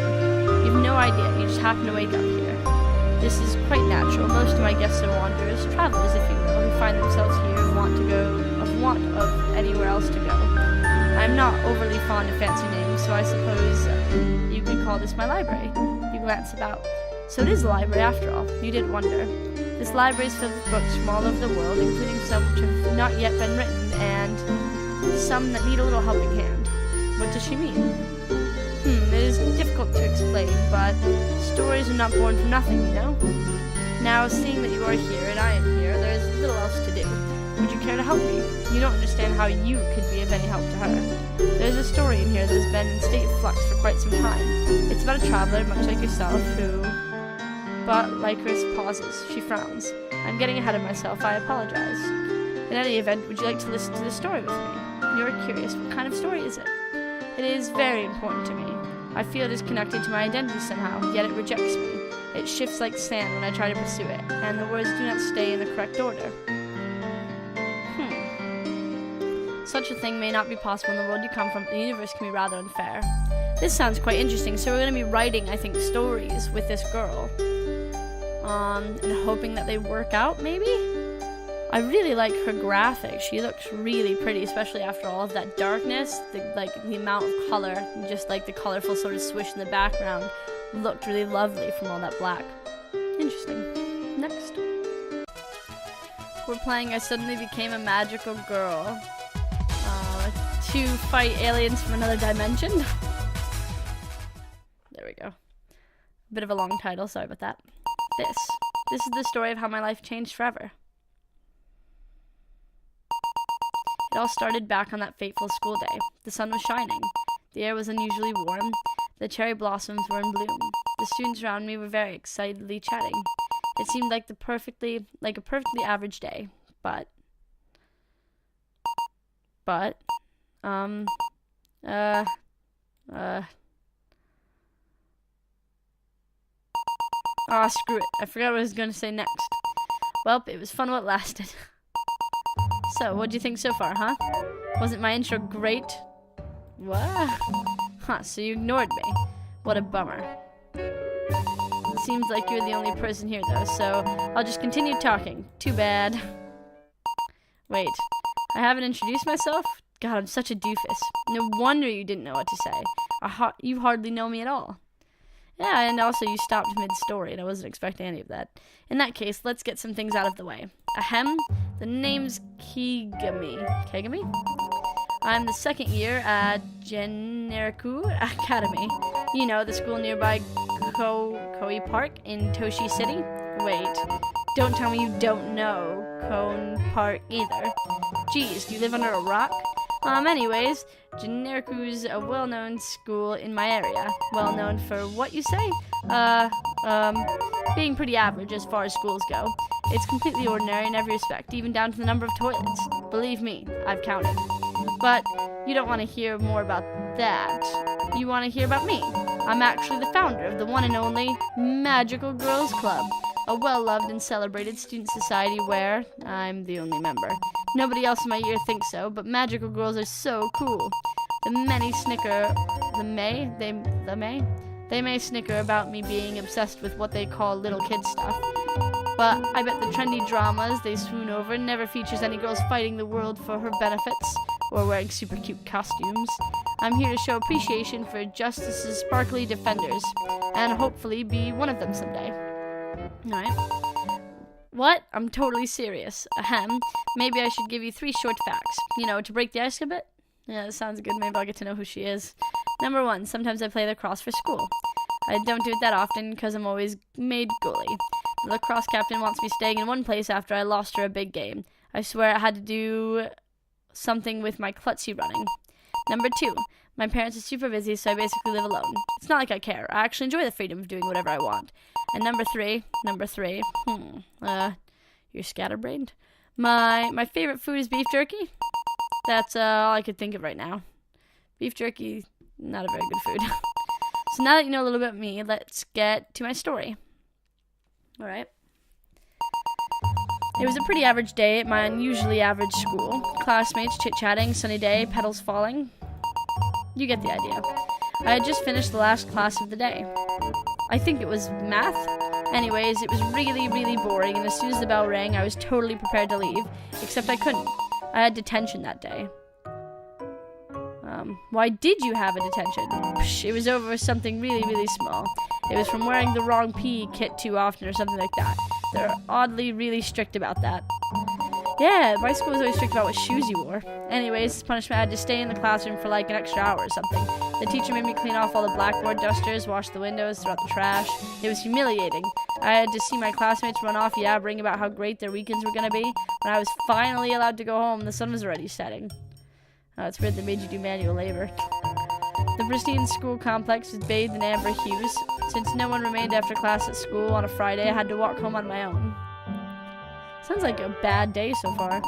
You have no idea. You just happen to wake up here. This is quite natural. Most of my guests are wanderers, travelers, if you will, who find themselves here of want of anywhere else to go. I'm not overly fond of fancy names, so I suppose you could call this my library. You glance about. So it is a library after all. You did wonder. This library is filled with books from all over the world, including some which have not yet been written, and some that need a little helping hand. What does she mean? It is difficult to explain, but stories are not born from nothing, you know? Now, seeing that you are here and I am here, there is little else to do. Would you care to help me? You don't understand how you could be of any help to her. There's a story in here that has been in state of flux for quite some time. It's about a traveler, much like yourself, who... But Lycoris pauses. She frowns. I'm getting ahead of myself. I apologize. In any event, would you like to listen to the story with me? You're curious. What kind of story is it? It is very important to me. I feel it is connected to my identity somehow, yet it rejects me. It shifts like sand when I try to pursue it, and the words do not stay in the correct order. Such a thing may not be possible in the world you come from, but the universe can be rather unfair. This sounds quite interesting, so we're going to be writing, I think, stories with this girl. And hoping that they work out, maybe? I really like her graphics. She looks really pretty, especially after all of that darkness. The amount of color, just like the colorful sort of swish in the background, looked really lovely from all that black. Interesting. we're playing I Suddenly Became a Magical Girl. To fight aliens from another dimension. There we go. Bit of a long title, sorry about that. This is the story of how my life changed forever. It all started back on that fateful school day. The sun was shining. The air was unusually warm. The cherry blossoms were in bloom. The students around me were very excitedly chatting. It seemed like a perfectly average day, but screw it. I forgot what I was going to say next. Well, it was fun while it lasted. So, what'd you think so far, huh? Wasn't my intro great? What? Huh, so you ignored me. What a bummer. Seems like you're the only person here, though, so I'll just continue talking. Too bad. Wait, I haven't introduced myself? God, I'm such a doofus. No wonder you didn't know what to say. You hardly know me at all. Yeah, and also you stopped mid-story, and I wasn't expecting any of that. In that case, let's get some things out of the way. Ahem, the name's Kegami. Kegami? I'm the second year at Generiku Academy. You know, the school nearby Koi Park in Toshi City. Wait, don't tell me you don't know Cone Park either. Geez, do you live under a rock? Anyways, Generiku's a well-known school in my area. Well-known for what, you say? Being pretty average as far as schools go. It's completely ordinary in every respect, even down to the number of toilets. Believe me, I've counted. But you don't want to hear more about that. You want to hear about me. I'm actually the founder of the one and only Magical Girls Club, a well-loved and celebrated student society where I'm the only member. Nobody else in my year thinks so, but magical girls are so cool. They may snicker about me being obsessed with what they call little kid stuff. But I bet the trendy dramas they swoon over never features any girls fighting the world for her benefits or wearing super cute costumes. I'm here to show appreciation for Justice's sparkly defenders and hopefully be one of them someday. Alright. What? I'm totally serious. Ahem. Maybe I should give you 3 short facts. You know, to break the ice a bit? Yeah, that sounds good. Maybe I'll get to know who she is. Number 1, sometimes I play lacrosse for school. I don't do it that often because I'm always made goalie. The lacrosse captain wants me staying in one place after I lost her a big game. I swear I had to do something with my klutzy running. Number 2, my parents are super busy, so I basically live alone. It's not like I care. I actually enjoy the freedom of doing whatever I want. And number three, you're scatterbrained. My favorite food is beef jerky. That's all I could think of right now. Beef jerky, not a very good food. So now that you know a little bit about me, let's get to my story. Alright. It was a pretty average day at my unusually average school. Classmates chit-chatting, sunny day, petals falling. You get the idea. I had just finished the last class of the day. I think it was math. Anyways, it was really, really boring, and as soon as the bell rang, I was totally prepared to leave, except I couldn't. I had detention that day. Why did you have a detention? Psh, it was over something really, really small. It was from wearing the wrong PE kit too often or something like that. They're oddly really strict about that. Yeah, my school was always strict about what shoes you wore. Anyways, as punishment, I had to stay in the classroom for like an extra hour or something. The teacher made me clean off all the blackboard dusters, wash the windows, throw out the trash. It was humiliating. I had to see my classmates run off yabbering about how great their weekends were going to be. When I was finally allowed to go home, the sun was already setting. Oh, it's weird they made you do manual labor. The pristine school complex was bathed in amber hues. Since no one remained after class at school on a Friday, I had to walk home on my own. Sounds like a bad day so far.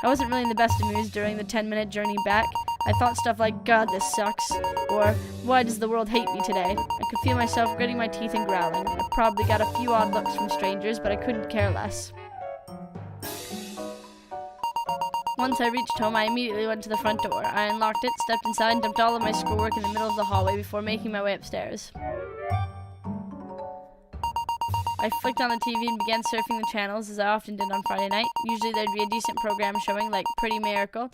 I wasn't really in the best of moods during the 10-minute journey back. I thought stuff like, God, this sucks, or why does the world hate me today? I could feel myself gritting my teeth and growling. I probably got a few odd looks from strangers, but I couldn't care less. Once I reached home, I immediately went to the front door. I unlocked it, stepped inside, and dumped all of my schoolwork in the middle of the hallway before making my way upstairs. I flicked on the TV and began surfing the channels, as I often did on Friday night. Usually there'd be a decent program showing, like Pretty Miracle,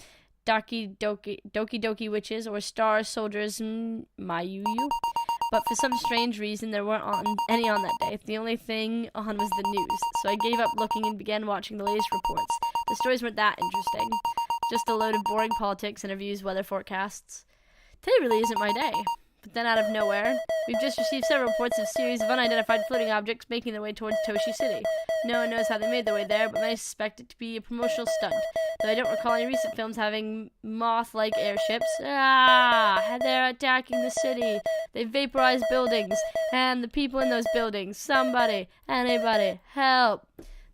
Doki Doki Witches, or Star Soldiers Mayuyu. But for some strange reason, there weren't any on that day. The only thing on was the news, so I gave up looking and began watching the latest reports. The stories weren't that interesting. Just a load of boring politics, interviews, weather forecasts. Today really isn't my day. But then out of nowhere, we've just received several reports of a series of unidentified floating objects making their way towards Toshi City. No one knows how they made their way there, but many suspect it to be a promotional stunt, though I don't recall any recent films having moth-like airships. They're attacking the city. They vaporized buildings, and the people in those buildings. Somebody, anybody, help.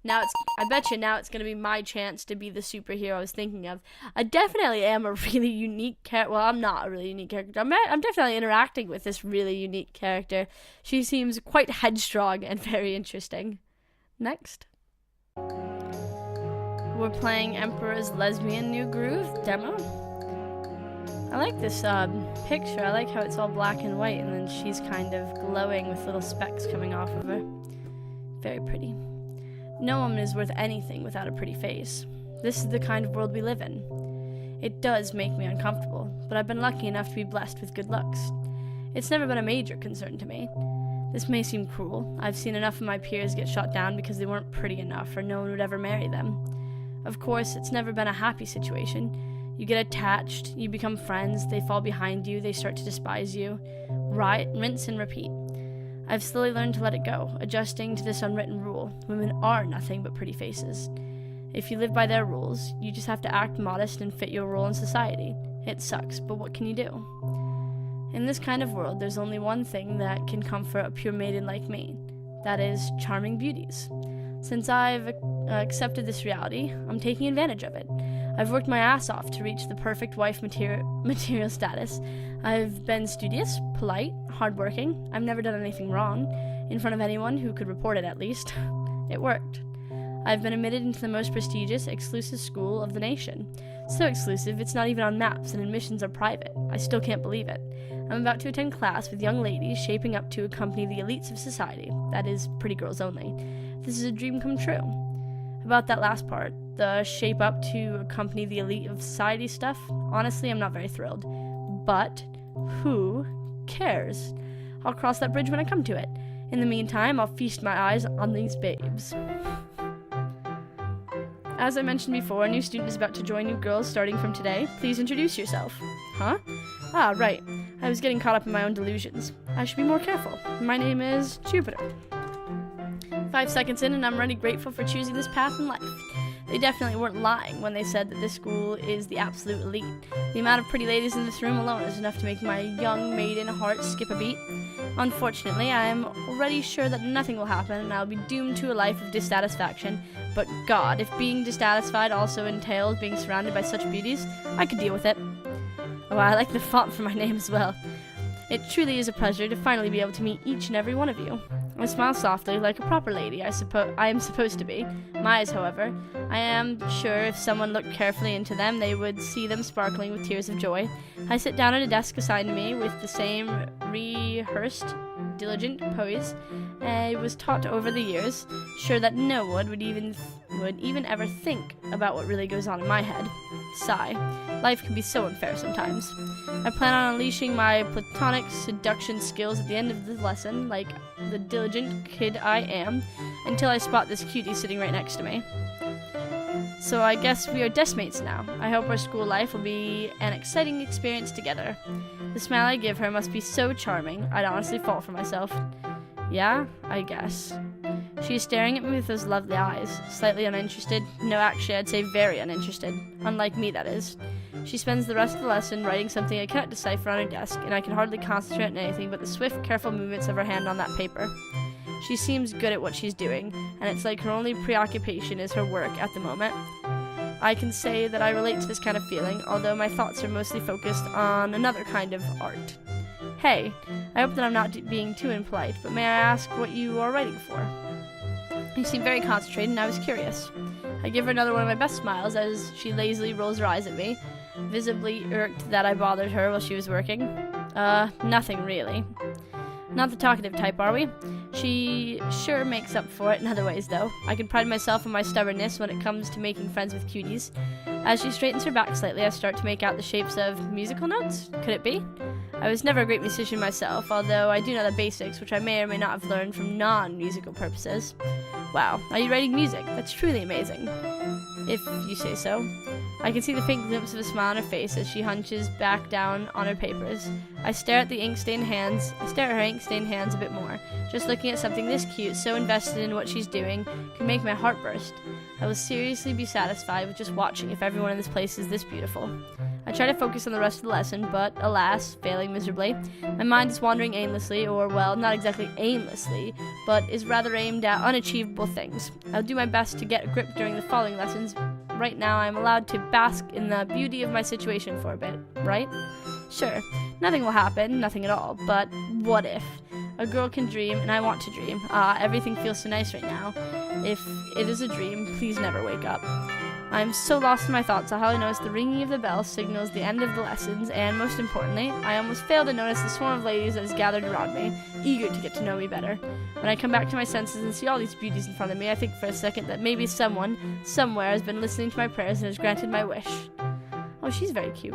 I bet you now it's going to be my chance to be the superhero I was thinking of. I definitely am a really unique character. Well, I'm not a really unique character. I'm definitely interacting with this really unique character. She seems quite headstrong and very interesting. Next. We're playing Emperor's Lesbian New Groove demo. I like this picture. I like how it's all black and white, and then she's kind of glowing with little specks coming off of her. Very pretty. No woman is worth anything without a pretty face. This is the kind of world we live in. It does make me uncomfortable, but I've been lucky enough to be blessed with good looks. It's never been a major concern to me. This may seem cruel. I've seen enough of my peers get shot down because they weren't pretty enough or no one would ever marry them. Of course, it's never been a happy situation. You get attached, you become friends, they fall behind you, they start to despise you. Rinse and repeat. I've slowly learned to let it go, adjusting to this unwritten rule. Women are nothing but pretty faces. If you live by their rules, you just have to act modest and fit your role in society. It sucks, but what can you do? In this kind of world, there's only one thing that can comfort a pure maiden like me. That is, charming beauties. Since I've accepted this reality, I'm taking advantage of it. I've worked my ass off to reach the perfect wife material status. I've been studious, polite, hardworking. I've never done anything wrong, in front of anyone who could report it at least. It worked. I've been admitted into the most prestigious, exclusive school of the nation. So exclusive, it's not even on maps, and admissions are private. I still can't believe it. I'm about to attend class with young ladies shaping up to accompany the elites of society. That is, pretty girls only. This is a dream come true. About that last part, the shape up to accompany the elite of society stuff, honestly, I'm not very thrilled. But who cares? I'll cross that bridge when I come to it. In the meantime, I'll feast my eyes on these babes. As I mentioned before, a new student is about to join you girls starting from today. Please introduce yourself. Huh? Ah, right. I was getting caught up in my own delusions. I should be more careful. My name is Jupiter. 5 seconds in and I'm already grateful for choosing this path in life. They definitely weren't lying when they said that this school is the absolute elite. The amount of pretty ladies in this room alone is enough to make my young maiden heart skip a beat. Unfortunately, I am already sure that nothing will happen and I'll be doomed to a life of dissatisfaction. But God, if being dissatisfied also entails being surrounded by such beauties, I could deal with it. Oh, I like the font for my name as well. It truly is a pleasure to finally be able to meet each and every one of you. I smile softly, like a proper lady I am supposed to be. My eyes, however, I am sure if someone looked carefully into them, they would see them sparkling with tears of joy. I sit down at a desk assigned to me with the same rehearsed, diligent poise I was taught over the years, sure that no one would even ever think about what really goes on in my head. Sigh. Life can be so unfair sometimes. I plan on unleashing my platonic seduction skills at the end of the lesson, like the diligent kid I am, until I spot this cutie sitting right next to me. So I guess we are deskmates now. I hope our school life will be an exciting experience together. The smile I give her must be so charming, I'd honestly fall for myself. Yeah, I guess. She is staring at me with those lovely eyes, slightly uninterested. No, actually, I'd say very uninterested. Unlike me, that is. She spends the rest of the lesson writing something I cannot decipher on her desk, and I can hardly concentrate on anything but the swift, careful movements of her hand on that paper. She seems good at what she's doing, and it's like her only preoccupation is her work at the moment. I can say that I relate to this kind of feeling, although my thoughts are mostly focused on another kind of art. Hey, I hope that I'm not being too impolite, but may I ask what you are writing for? You seem very concentrated, and I was curious. I give her another one of my best smiles as she lazily rolls her eyes at me, visibly irked that I bothered her while she was working. Nothing really. Not the talkative type, are we? She sure makes up for it in other ways, though. I can pride myself on my stubbornness when it comes to making friends with cuties. As she straightens her back slightly, I start to make out the shapes of musical notes. Could it be? I was never a great musician myself, although I do know the basics, which I may or may not have learned from non-musical purposes. Wow, are you writing music? That's truly amazing. if you say so. I can see the faint glimpse of a smile on her face as she hunches back down on her papers. I stare at her ink-stained hands a bit more. Just looking at something this cute, so invested in what she's doing, can make my heart burst. I will seriously be satisfied with just watching if everyone in this place is this beautiful. I try to focus on the rest of the lesson, but alas, failing miserably. My mind is wandering aimlessly, or well, not exactly aimlessly, but is rather aimed at unachievable things. I'll do my best to get a grip during the following lessons. Right now, I'm allowed to bask in the beauty of my situation for a bit, right? Sure, nothing will happen, nothing at all, but what if? A girl can dream, and I want to dream. Everything feels so nice right now. If it is a dream, please never wake up. I'm so lost in my thoughts, I hardly notice the ringing of the bell signals the end of the lessons, and most importantly, I almost fail to notice the swarm of ladies that is gathered around me, eager to get to know me better. When I come back to my senses and see all these beauties in front of me, I think for a second that maybe someone, somewhere, has been listening to my prayers and has granted my wish. Oh, she's very cute.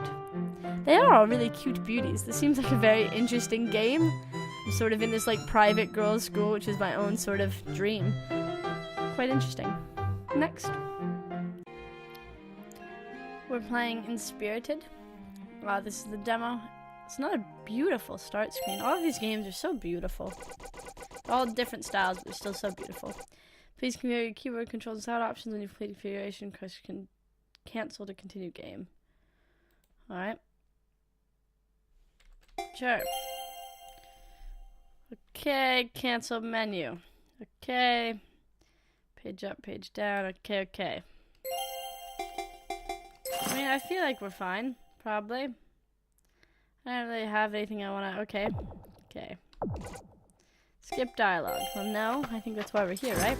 They are all really cute beauties. This seems like a very interesting game. I'm sort of in this, like, private girls' school, which is my own sort of dream. Quite interesting. Next. We're playing Inspirited. Wow, this is the demo. It's not a beautiful start screen. All of these games are so beautiful. All different styles, but still so beautiful. Please configure your keyboard controls and sound options when you complete configuration. Cancel to continue game. Alright. Sure. Okay, cancel menu. Okay. Page up, page down. Okay. I mean, I feel like we're fine, probably. I don't really have anything I want to... Okay. Skip dialogue. Well, no, I think that's why we're here, right?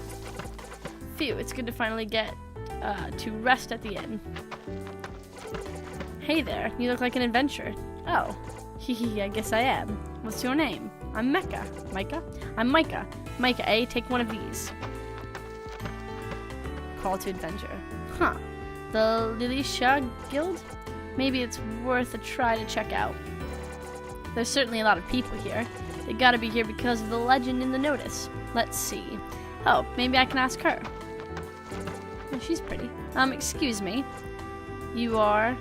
Phew, it's good to finally get to rest at the inn. Hey there, you look like an adventurer. Oh, hehe, I guess I am. What's your name? I'm Micah. Micah? I'm Micah. Micah, eh? Take one of these. Call to adventure. Huh. The Lilisha Guild? Maybe it's worth a try to check out. There's certainly a lot of people here. They gotta be here because of the legend in the notice. Let's see. Oh, maybe I can ask her. Oh, she's pretty. Excuse me. You are...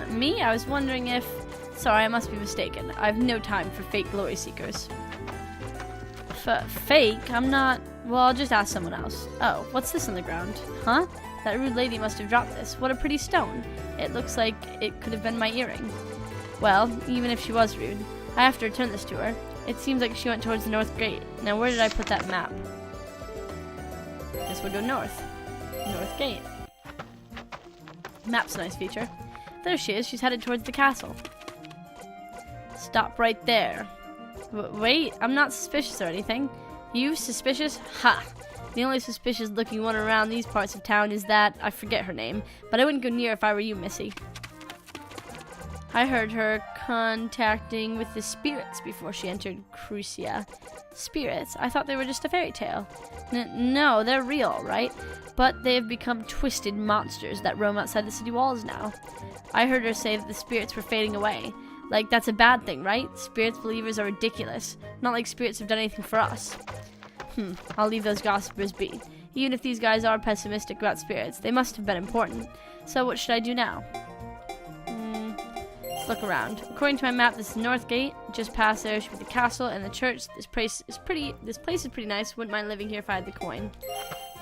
me? I was wondering if... Sorry, I must be mistaken. I have no time for fake glory seekers. Fake? I'm not... Well, I'll just ask someone else. Oh, what's this on the ground? Huh? That rude lady must have dropped this. What a pretty stone. It looks like it could have been my earring. Well, even if she was rude, I have to return this to her. It seems like she went towards the north gate. Now, where did I put that map? Guess we'll go north. North gate. Map's a nice feature. There she is. She's headed towards the castle. Stop right there. Wait, I'm not suspicious or anything. You suspicious? Ha! The only suspicious-looking one around these parts of town is that, I forget her name, but I wouldn't go near if I were you, Missy. I heard her contacting with the spirits before she entered Crucia. Spirits? I thought they were just a fairy tale. No, they're real, right? But they have become twisted monsters that roam outside the city walls now. I heard her say that the spirits were fading away. Like, that's a bad thing, right? Spirits believers are ridiculous. Not like spirits have done anything for us. I'll leave those gossipers be. Even if these guys are pessimistic about spirits, they must have been important. So what should I do now? Let's look around. According to my map, this is North Gate. Just past there should be the castle and the church. This place is pretty nice. Wouldn't mind living here if I had the coin.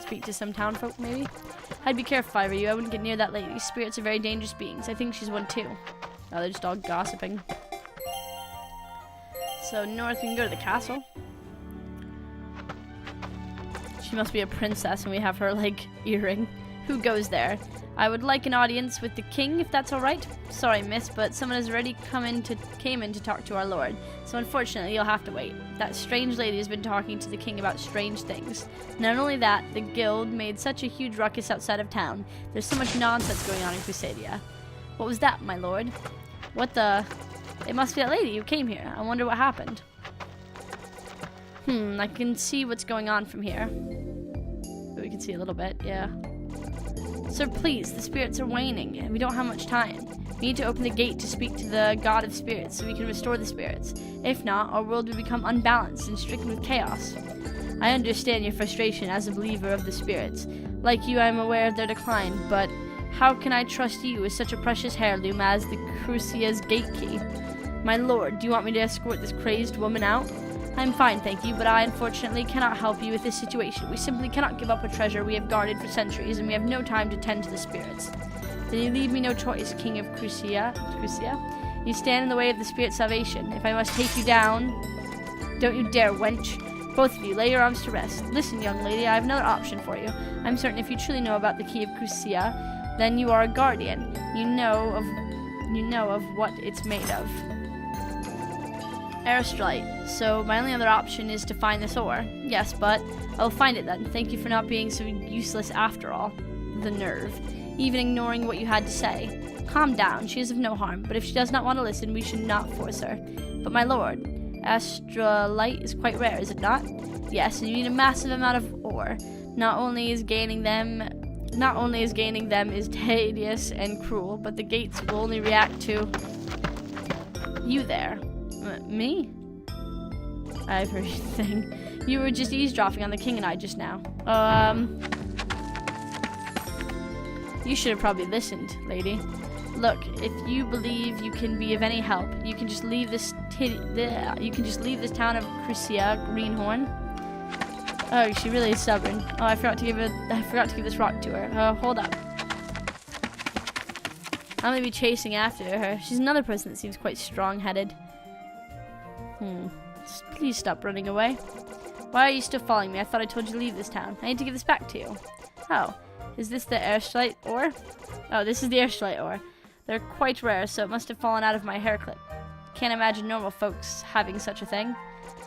Speak to some town folk, maybe? I'd be careful if I were you. I wouldn't get near that lady. Spirits are very dangerous beings. I think she's one too. Oh, they're just all gossiping. So north, we can go to the castle. She must be a princess and we have her, like, earring. Who goes there? I would like an audience with the king, if that's alright. Sorry, miss, but someone has already came in to talk to our lord. So unfortunately, you'll have to wait. That strange lady has been talking to the king about strange things. Not only that, the guild made such a huge ruckus outside of town. There's so much nonsense going on in Crusadia. What was that, my lord? What the... It must be that lady who came here. I wonder what happened. I can see what's going on from here. We can see a little bit, yeah. Sir, please, the spirits are waning, and we don't have much time. We need to open the gate to speak to the god of spirits so we can restore the spirits. If not, our world will become unbalanced and stricken with chaos. I understand your frustration as a believer of the spirits, Like you, I am aware of their decline, but how can I trust you with such a precious heirloom as the Crucia's gate key? My lord, do you want me to escort this crazed woman out? I'm fine, thank you, but I unfortunately cannot help you with this situation. We simply cannot give up a treasure we have guarded for centuries, and we have no time to tend to the spirits. Then you leave me no choice, King of Crucia. You stand in the way of the spirit's salvation. If I must take you down, don't you dare, wench. Both of you, lay your arms to rest. Listen, young lady, I have another option for you. I'm certain if you truly know about the key of Crucia, then you are a guardian. You know of what it's made of. Airstrike. So my only other option is to find this ore. Yes, but I'll find it then. Thank you for not being so useless after all. The nerve. Even ignoring what you had to say. Calm down. She is of no harm, but if she does not want to listen, we should not force her. But my lord, astrolite is quite rare, is it not? Yes, and you need a massive amount of ore. Not only is gaining them is tedious and cruel, but the gates will only react to you there. Me? I've heard you thing. You were just eavesdropping on the king and I just now. You should have probably listened, lady. Look, if you believe you can be of any help, you can just leave this town of Crucia Greenhorn. Oh, she really is stubborn. Oh, I forgot to give this rock to her. Hold up. I'm gonna be chasing after her. She's another person that seems quite strong-headed. Please stop running away. Why are you still following me? I thought I told you to leave this town. I need to give this back to you. Oh, is this the airstrike ore? Oh, this is the airstrike ore. They're quite rare, so it must have fallen out of my hair clip. Can't imagine normal folks having such a thing.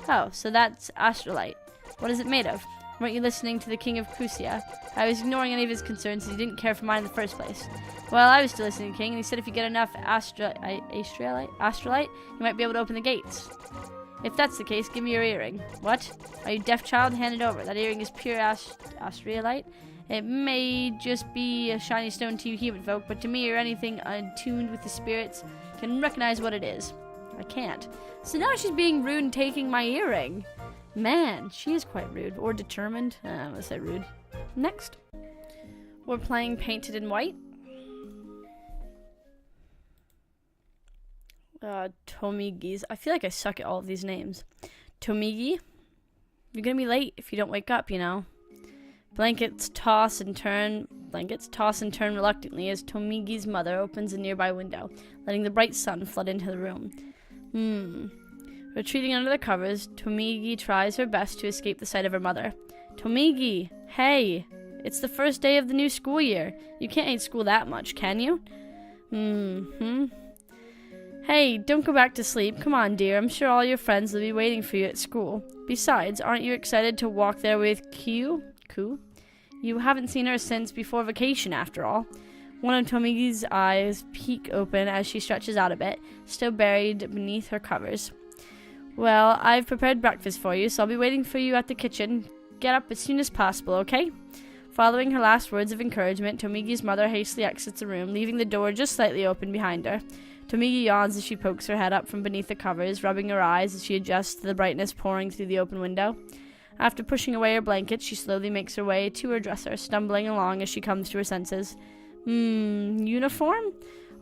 Oh, so that's astrolite. What is it made of? Weren't you listening to the King of Crucia? I was ignoring any of his concerns as he didn't care for mine in the first place. Well, I was still listening to the King, and he said if you get enough astrolite, you might be able to open the gates. If that's the case, give me your earring. What? Are you deaf, child? Hand it over. That earring is pure astrolite. It may just be a shiny stone to you human folk, but to me or anything attuned with the spirits can recognize what it is. I can't. So now she's being rude and taking my earring. Man, she is quite rude. Or determined. I'm gonna say rude. Next. We're playing Painted in White. Tomigi's. I feel like I suck at all of these names. Tomigi. You're gonna be late if you don't wake up, you know. Blankets toss and turn reluctantly as Tomigi's mother opens a nearby window, letting the bright sun flood into the room. Retreating under the covers, Tomigi tries her best to escape the sight of her mother. Tomigi! Hey! It's the first day of the new school year. You can't hate school that much, can you? Hey, don't go back to sleep. Come on, dear. I'm sure all your friends will be waiting for you at school. Besides, aren't you excited to walk there with Ku? You haven't seen her since before vacation, after all. One of Tomigi's eyes peek open as she stretches out a bit, still buried beneath her covers. Well, I've prepared breakfast for you, so I'll be waiting for you at the kitchen. Get up as soon as possible, okay? Following her last words of encouragement, Tomigi's mother hastily exits the room, leaving the door just slightly open behind her. Tomigi yawns as she pokes her head up from beneath the covers, rubbing her eyes as she adjusts to the brightness pouring through the open window. After pushing away her blanket, she slowly makes her way to her dresser, stumbling along as she comes to her senses. Uniform?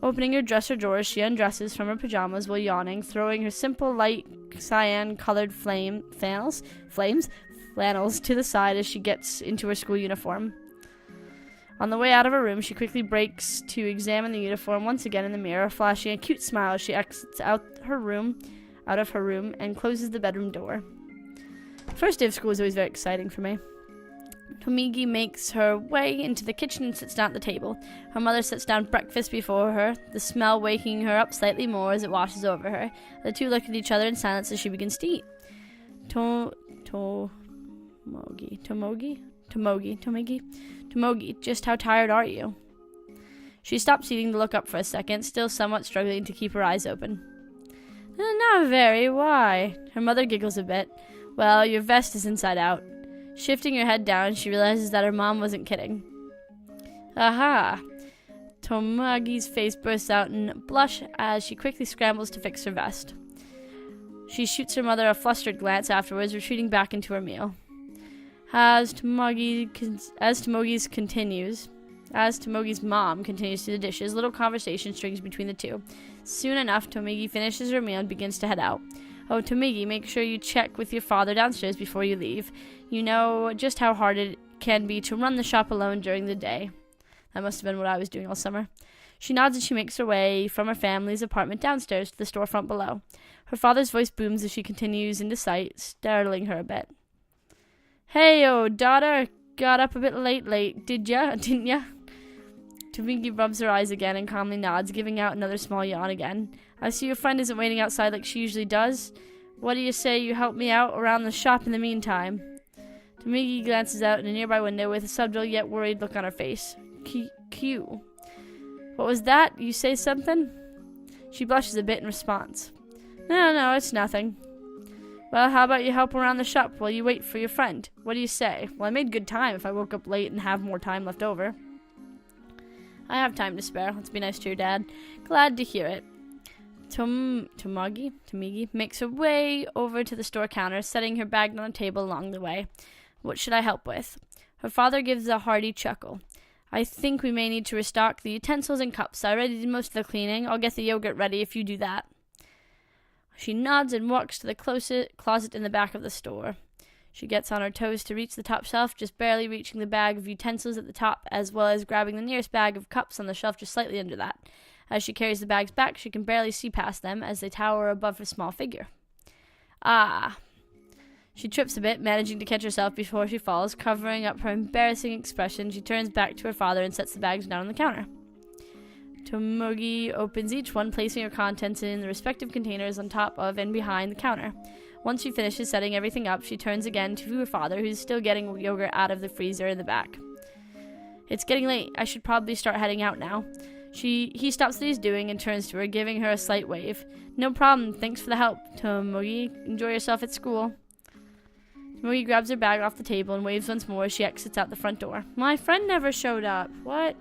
Opening her dresser drawers, she undresses from her pajamas while yawning, throwing her simple light cyan-colored flannels to the side as she gets into her school uniform. On the way out of her room, she quickly breaks to examine the uniform once again in the mirror, flashing a cute smile as she exits out of her room, and closes the bedroom door. First day of school is always very exciting for me. Tomigi makes her way into the kitchen and sits down at the table. Her mother sets down breakfast before her, the smell waking her up slightly more as it washes over her. The two look at each other in silence as she begins to eat. Tomogi, just how tired are you? She stops eating to look up for a second, still somewhat struggling to keep her eyes open. Not very, why? Her mother giggles a bit. Well, your vest is inside out. Shifting her head down, she realizes that her mom wasn't kidding. Aha! Tomogi's face bursts out in a blush as she quickly scrambles to fix her vest. She shoots her mother a flustered glance afterwards, retreating back into her meal. As Tomogi's mom continues to do the dishes, little conversation strings between the two. Soon enough, Tomigi finishes her meal and begins to head out. Oh, Tomigi, make sure you check with your father downstairs before you leave. You know just how hard it can be to run the shop alone during the day. That must have been what I was doing all summer. She nods as she makes her way from her family's apartment downstairs to the storefront below. Her father's voice booms as she continues into sight, startling her a bit. Hey, daughter, got up a bit late, didn't ya? Tomigi rubs her eyes again and calmly nods, giving out another small yawn again. I see your friend isn't waiting outside like she usually does. What do you say you help me out around the shop in the meantime? Tomigi glances out in a nearby window with a subtle yet worried look on her face. Q. What was that? You say something? She blushes a bit in response. No, it's nothing. Well, how about you help around the shop while you wait for your friend? What do you say? Well, I made good time if I woke up late and have more time left over. I have time to spare. Let's be nice to your dad. Glad to hear it. Tomigi makes her way over to the store counter, setting her bag on the table along the way. What should I help with? Her father gives a hearty chuckle. I think we may need to restock the utensils and cups. I already did most of the cleaning. I'll get the yogurt ready if you do that. She nods and walks to the closet in the back of the store. She gets on her toes to reach the top shelf, just barely reaching the bag of utensils at the top, as well as grabbing the nearest bag of cups on the shelf just slightly under that. As she carries the bags back, she can barely see past them as they tower above her small figure. Ah. She trips a bit, managing to catch herself before she falls. Covering up her embarrassing expression, she turns back to her father and sets the bags down on the counter. Tomigi opens each one, placing her contents in the respective containers on top of and behind the counter. Once she finishes setting everything up, she turns again to her father, who's still getting yogurt out of the freezer in the back. It's getting late. I should probably start heading out now. He stops what he's doing and turns to her, giving her a slight wave. No problem. Thanks for the help, Tomigi. Enjoy yourself at school. Tomigi grabs her bag off the table and waves once more as she exits out the front door. My friend never showed up. What?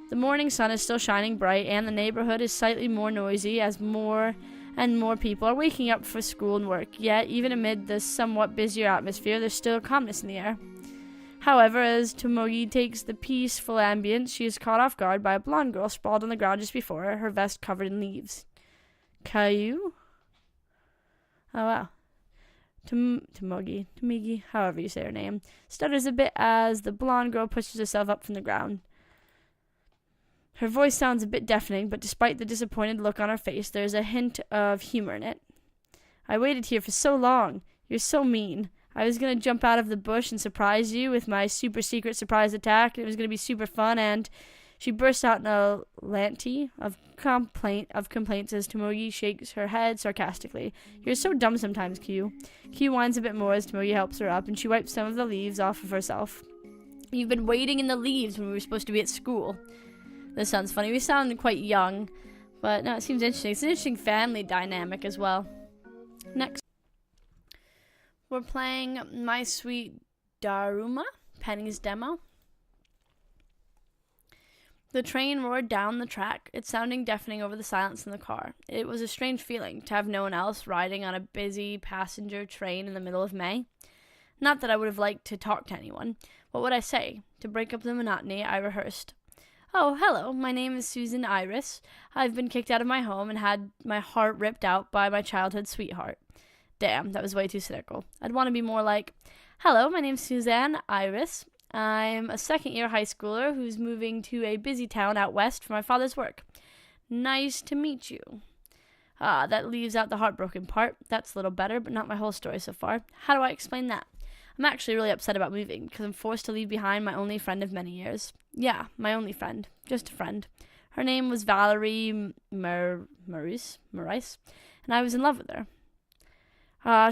The morning sun is still shining bright, and the neighborhood is slightly more noisy as more and more people are waking up for school and work. Yet, even amid the somewhat busier atmosphere, there's still calmness in the air. However, as Tomigi takes the peaceful ambience, she is caught off guard by a blonde girl sprawled on the ground just before her, her vest covered in leaves. Caillou? Oh, wow. Tomigi, however you say her name, stutters a bit as the blonde girl pushes herself up from the ground. Her voice sounds a bit deafening, but despite the disappointed look on her face, there's a hint of humor in it. I waited here for so long. You're so mean. I was going to jump out of the bush and surprise you with my super secret surprise attack. It was going to be super fun, and she bursts out in a lanty of complaints as Tomigi shakes her head sarcastically. You're so dumb sometimes, Q. Q whines a bit more as Tomigi helps her up, and she wipes some of the leaves off of herself. You've been waiting in the leaves when we were supposed to be at school. This sounds funny. We sound quite young, but no, it seems interesting. It's an interesting family dynamic as well. Next, we're playing My Sweet Daruma, Penny's demo. The train roared down the track, it sounding deafening over the silence in the car. It was a strange feeling to have no one else riding on a busy passenger train in the middle of May. Not that I would have liked to talk to anyone. What would I say? To break up the monotony, I rehearsed. Oh, hello, my name is Susan Iris. I've been kicked out of my home and had my heart ripped out by my childhood sweetheart. Damn, that was way too cynical. I'd want to be more like, hello, my name's Suzanne Iris. I'm a second-year high schooler who's moving to a busy town out west for my father's work. Nice to meet you. Ah, that leaves out the heartbroken part. That's a little better, but not my whole story so far. How do I explain that? I'm actually really upset about moving because I'm forced to leave behind my only friend of many years. Yeah, my only friend. Just a friend. Her name was Valerie Maurice, and I was in love with her.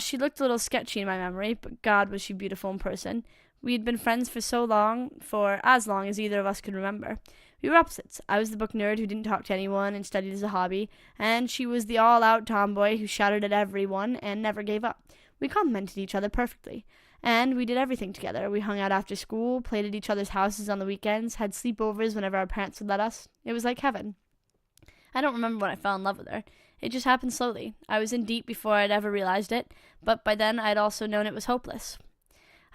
She looked a little sketchy in my memory, but God, was she beautiful in person. We had been friends for as long as either of us could remember. We were opposites. I was the book nerd who didn't talk to anyone and studied as a hobby, and she was the all-out tomboy who shouted at everyone and never gave up. We complemented each other perfectly. And we did everything together. We hung out after school, played at each other's houses on the weekends, had sleepovers whenever our parents would let us. It was like heaven. I don't remember when I fell in love with her. It just happened slowly. I was in deep before I'd ever realized it, but by then I'd also known it was hopeless.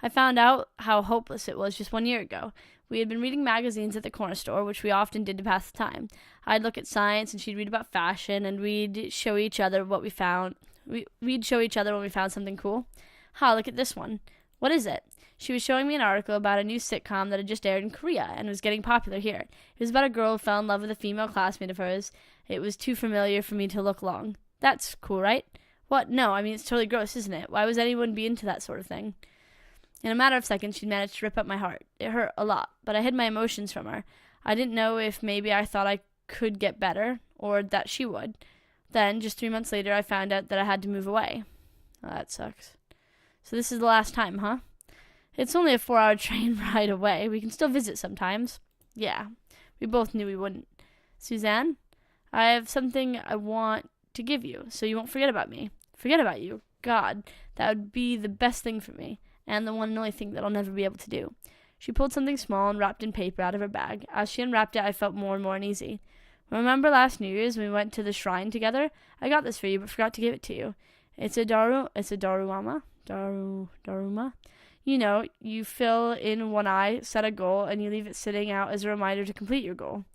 I found out how hopeless it was just 1 year ago. We had been reading magazines at the corner store, which we often did to pass the time. I'd look at science, and she'd read about fashion, and we'd show each other what we found. We'd show each other when we found something cool. Look at this one. What is it? She was showing me an article about a new sitcom that had just aired in Korea and was getting popular here. It was about a girl who fell in love with a female classmate of hers. It was too familiar for me to look long. That's cool, right? What? No, I mean, it's totally gross, isn't it? Why would anyone be into that sort of thing? In a matter of seconds, she'd managed to rip up my heart. It hurt a lot, but I hid my emotions from her. I didn't know if maybe I thought I could get better, or that she would. Then, just 3 months later, I found out that I had to move away. Oh, that sucks. So this is the last time, huh? It's only a 4-hour train ride away. We can still visit sometimes. Yeah, we both knew we wouldn't. Suzanne, I have something I want to give you, so you won't forget about me. Forget about you? God, that would be the best thing for me, and the one and only thing that I'll never be able to do. She pulled something small and wrapped in paper out of her bag. As she unwrapped it, I felt more and more uneasy. Remember last New Year's when we went to the shrine together? I got this for you, but forgot to give it to you. It's a Daruma. You know, you fill in one eye, set a goal, and you leave it sitting out as a reminder to complete your goal.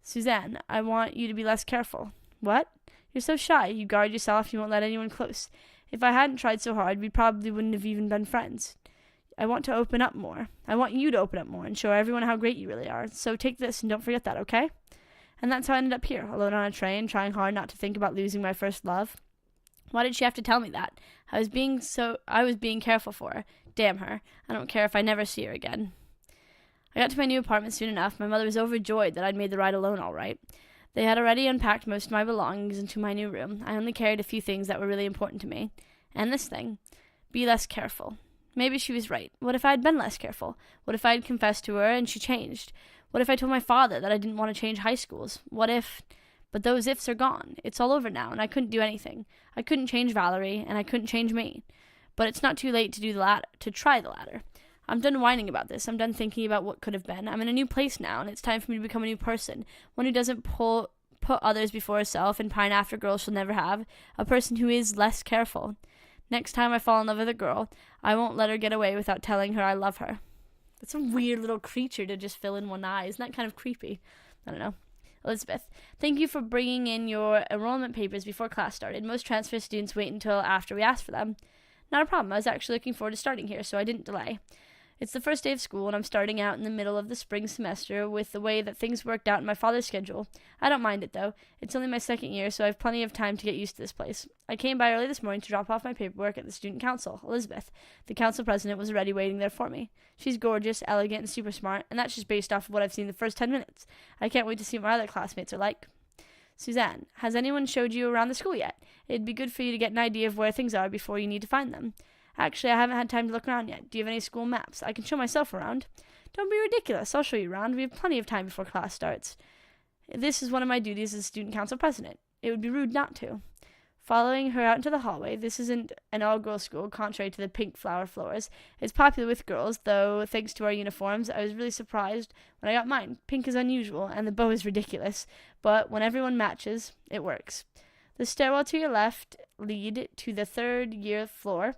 Suzanne, I want you to be less careful. What? You're so shy. You guard yourself. You won't let anyone close. If I hadn't tried so hard, we probably wouldn't have even been friends. I want to open up more. I want you to open up more and show everyone how great you really are. So take this and don't forget that, okay? And that's how I ended up here, alone on a train, trying hard not to think about losing my first love. Why did she have to tell me that? I was being careful for her. Damn her. I don't care if I never see her again. I got to my new apartment soon enough. My mother was overjoyed that I'd made the ride alone all right. They had already unpacked most of my belongings into my new room. I only carried a few things that were really important to me. And this thing. Be less careful. Maybe she was right. What if I had been less careful? What if I had confessed to her and she changed? What if I told my father that I didn't want to change high schools? What if... But those ifs are gone. It's all over now, and I couldn't do anything. I couldn't change Valerie, and I couldn't change me. But it's not too late to try the latter. I'm done whining about this. I'm done thinking about what could have been. I'm in a new place now, and it's time for me to become a new person. One who doesn't put others before herself and pine after girls she'll never have. A person who is less careful. Next time I fall in love with a girl, I won't let her get away without telling her I love her. That's a weird little creature to just fill in one eye. Isn't that kind of creepy? I don't know. Elizabeth, thank you for bringing in your enrollment papers before class started. Most transfer students wait until after we ask for them. Not a problem. I was actually looking forward to starting here, so I didn't delay. It's the first day of school, and I'm starting out in the middle of the spring semester with the way that things worked out in my father's schedule. I don't mind it, though. It's only my second year, so I have plenty of time to get used to this place. I came by early this morning to drop off my paperwork at the student council, Elizabeth. The council president was already waiting there for me. She's gorgeous, elegant, and super smart, and that's just based off of what I've seen the first 10 minutes. I can't wait to see what my other classmates are like. Suzanne, has anyone showed you around the school yet? It'd be good for you to get an idea of where things are before you need to find them. Actually, I haven't had time to look around yet. Do you have any school maps? I can show myself around. Don't be ridiculous. I'll show you around. We have plenty of time before class starts. This is one of my duties as student council president. It would be rude not to. Following her out into the hallway, this isn't an all-girls school, contrary to the pink flower floors. It's popular with girls, though thanks to our uniforms, I was really surprised when I got mine. Pink is unusual, and the bow is ridiculous, but when everyone matches, it works. The stairwell to your left lead to the third year's floor.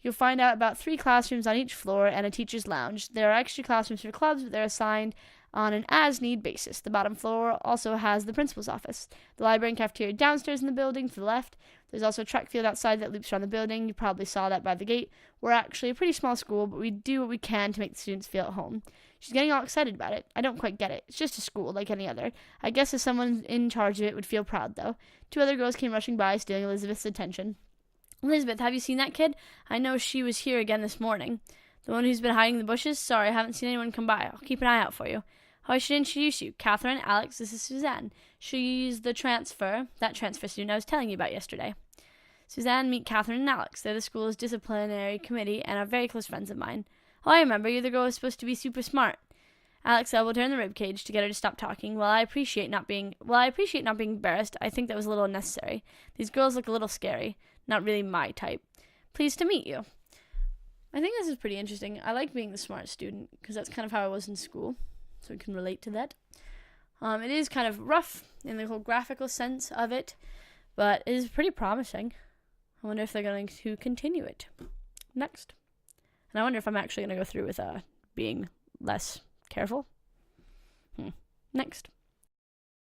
You'll find out about 3 classrooms on each floor and a teacher's lounge. There are extra classrooms for clubs, but they're assigned on an as-need basis. The bottom floor also has the principal's office. The library and cafeteria downstairs in the building to the left. There's also a track field outside that loops around the building. You probably saw that by the gate. We're actually a pretty small school, but we do what we can to make the students feel at home. She's getting all excited about it. I don't quite get it. It's just a school, like any other. I guess if someone in charge of it would feel proud, though. 2 other girls came rushing by, stealing Elizabeth's attention. Elizabeth, have you seen that kid? I know she was here again this morning. The one who's been hiding in the bushes? Sorry, I haven't seen anyone come by. I'll keep an eye out for you. Oh, I should introduce you. Catherine, Alex, this is Suzanne. She's that transfer student I was telling you about yesterday. Suzanne, meet Catherine and Alex. They're the school's disciplinary committee and are very close friends of mine. Oh, I remember. You're the girl who's supposed to be super smart. Alex elbowed her in the ribcage to get her to stop talking. While I appreciate not being embarrassed, I think that was a little unnecessary. These girls look a little scary. Not really my type. Pleased to meet you. I think this is pretty interesting. I like being the smart student, because that's kind of how I was in school, so I can relate to that. It is kind of rough in the whole graphical sense of it, but it is pretty promising. I wonder if they're going to continue it. Next. And I wonder if I'm actually going to go through with being less careful. Next.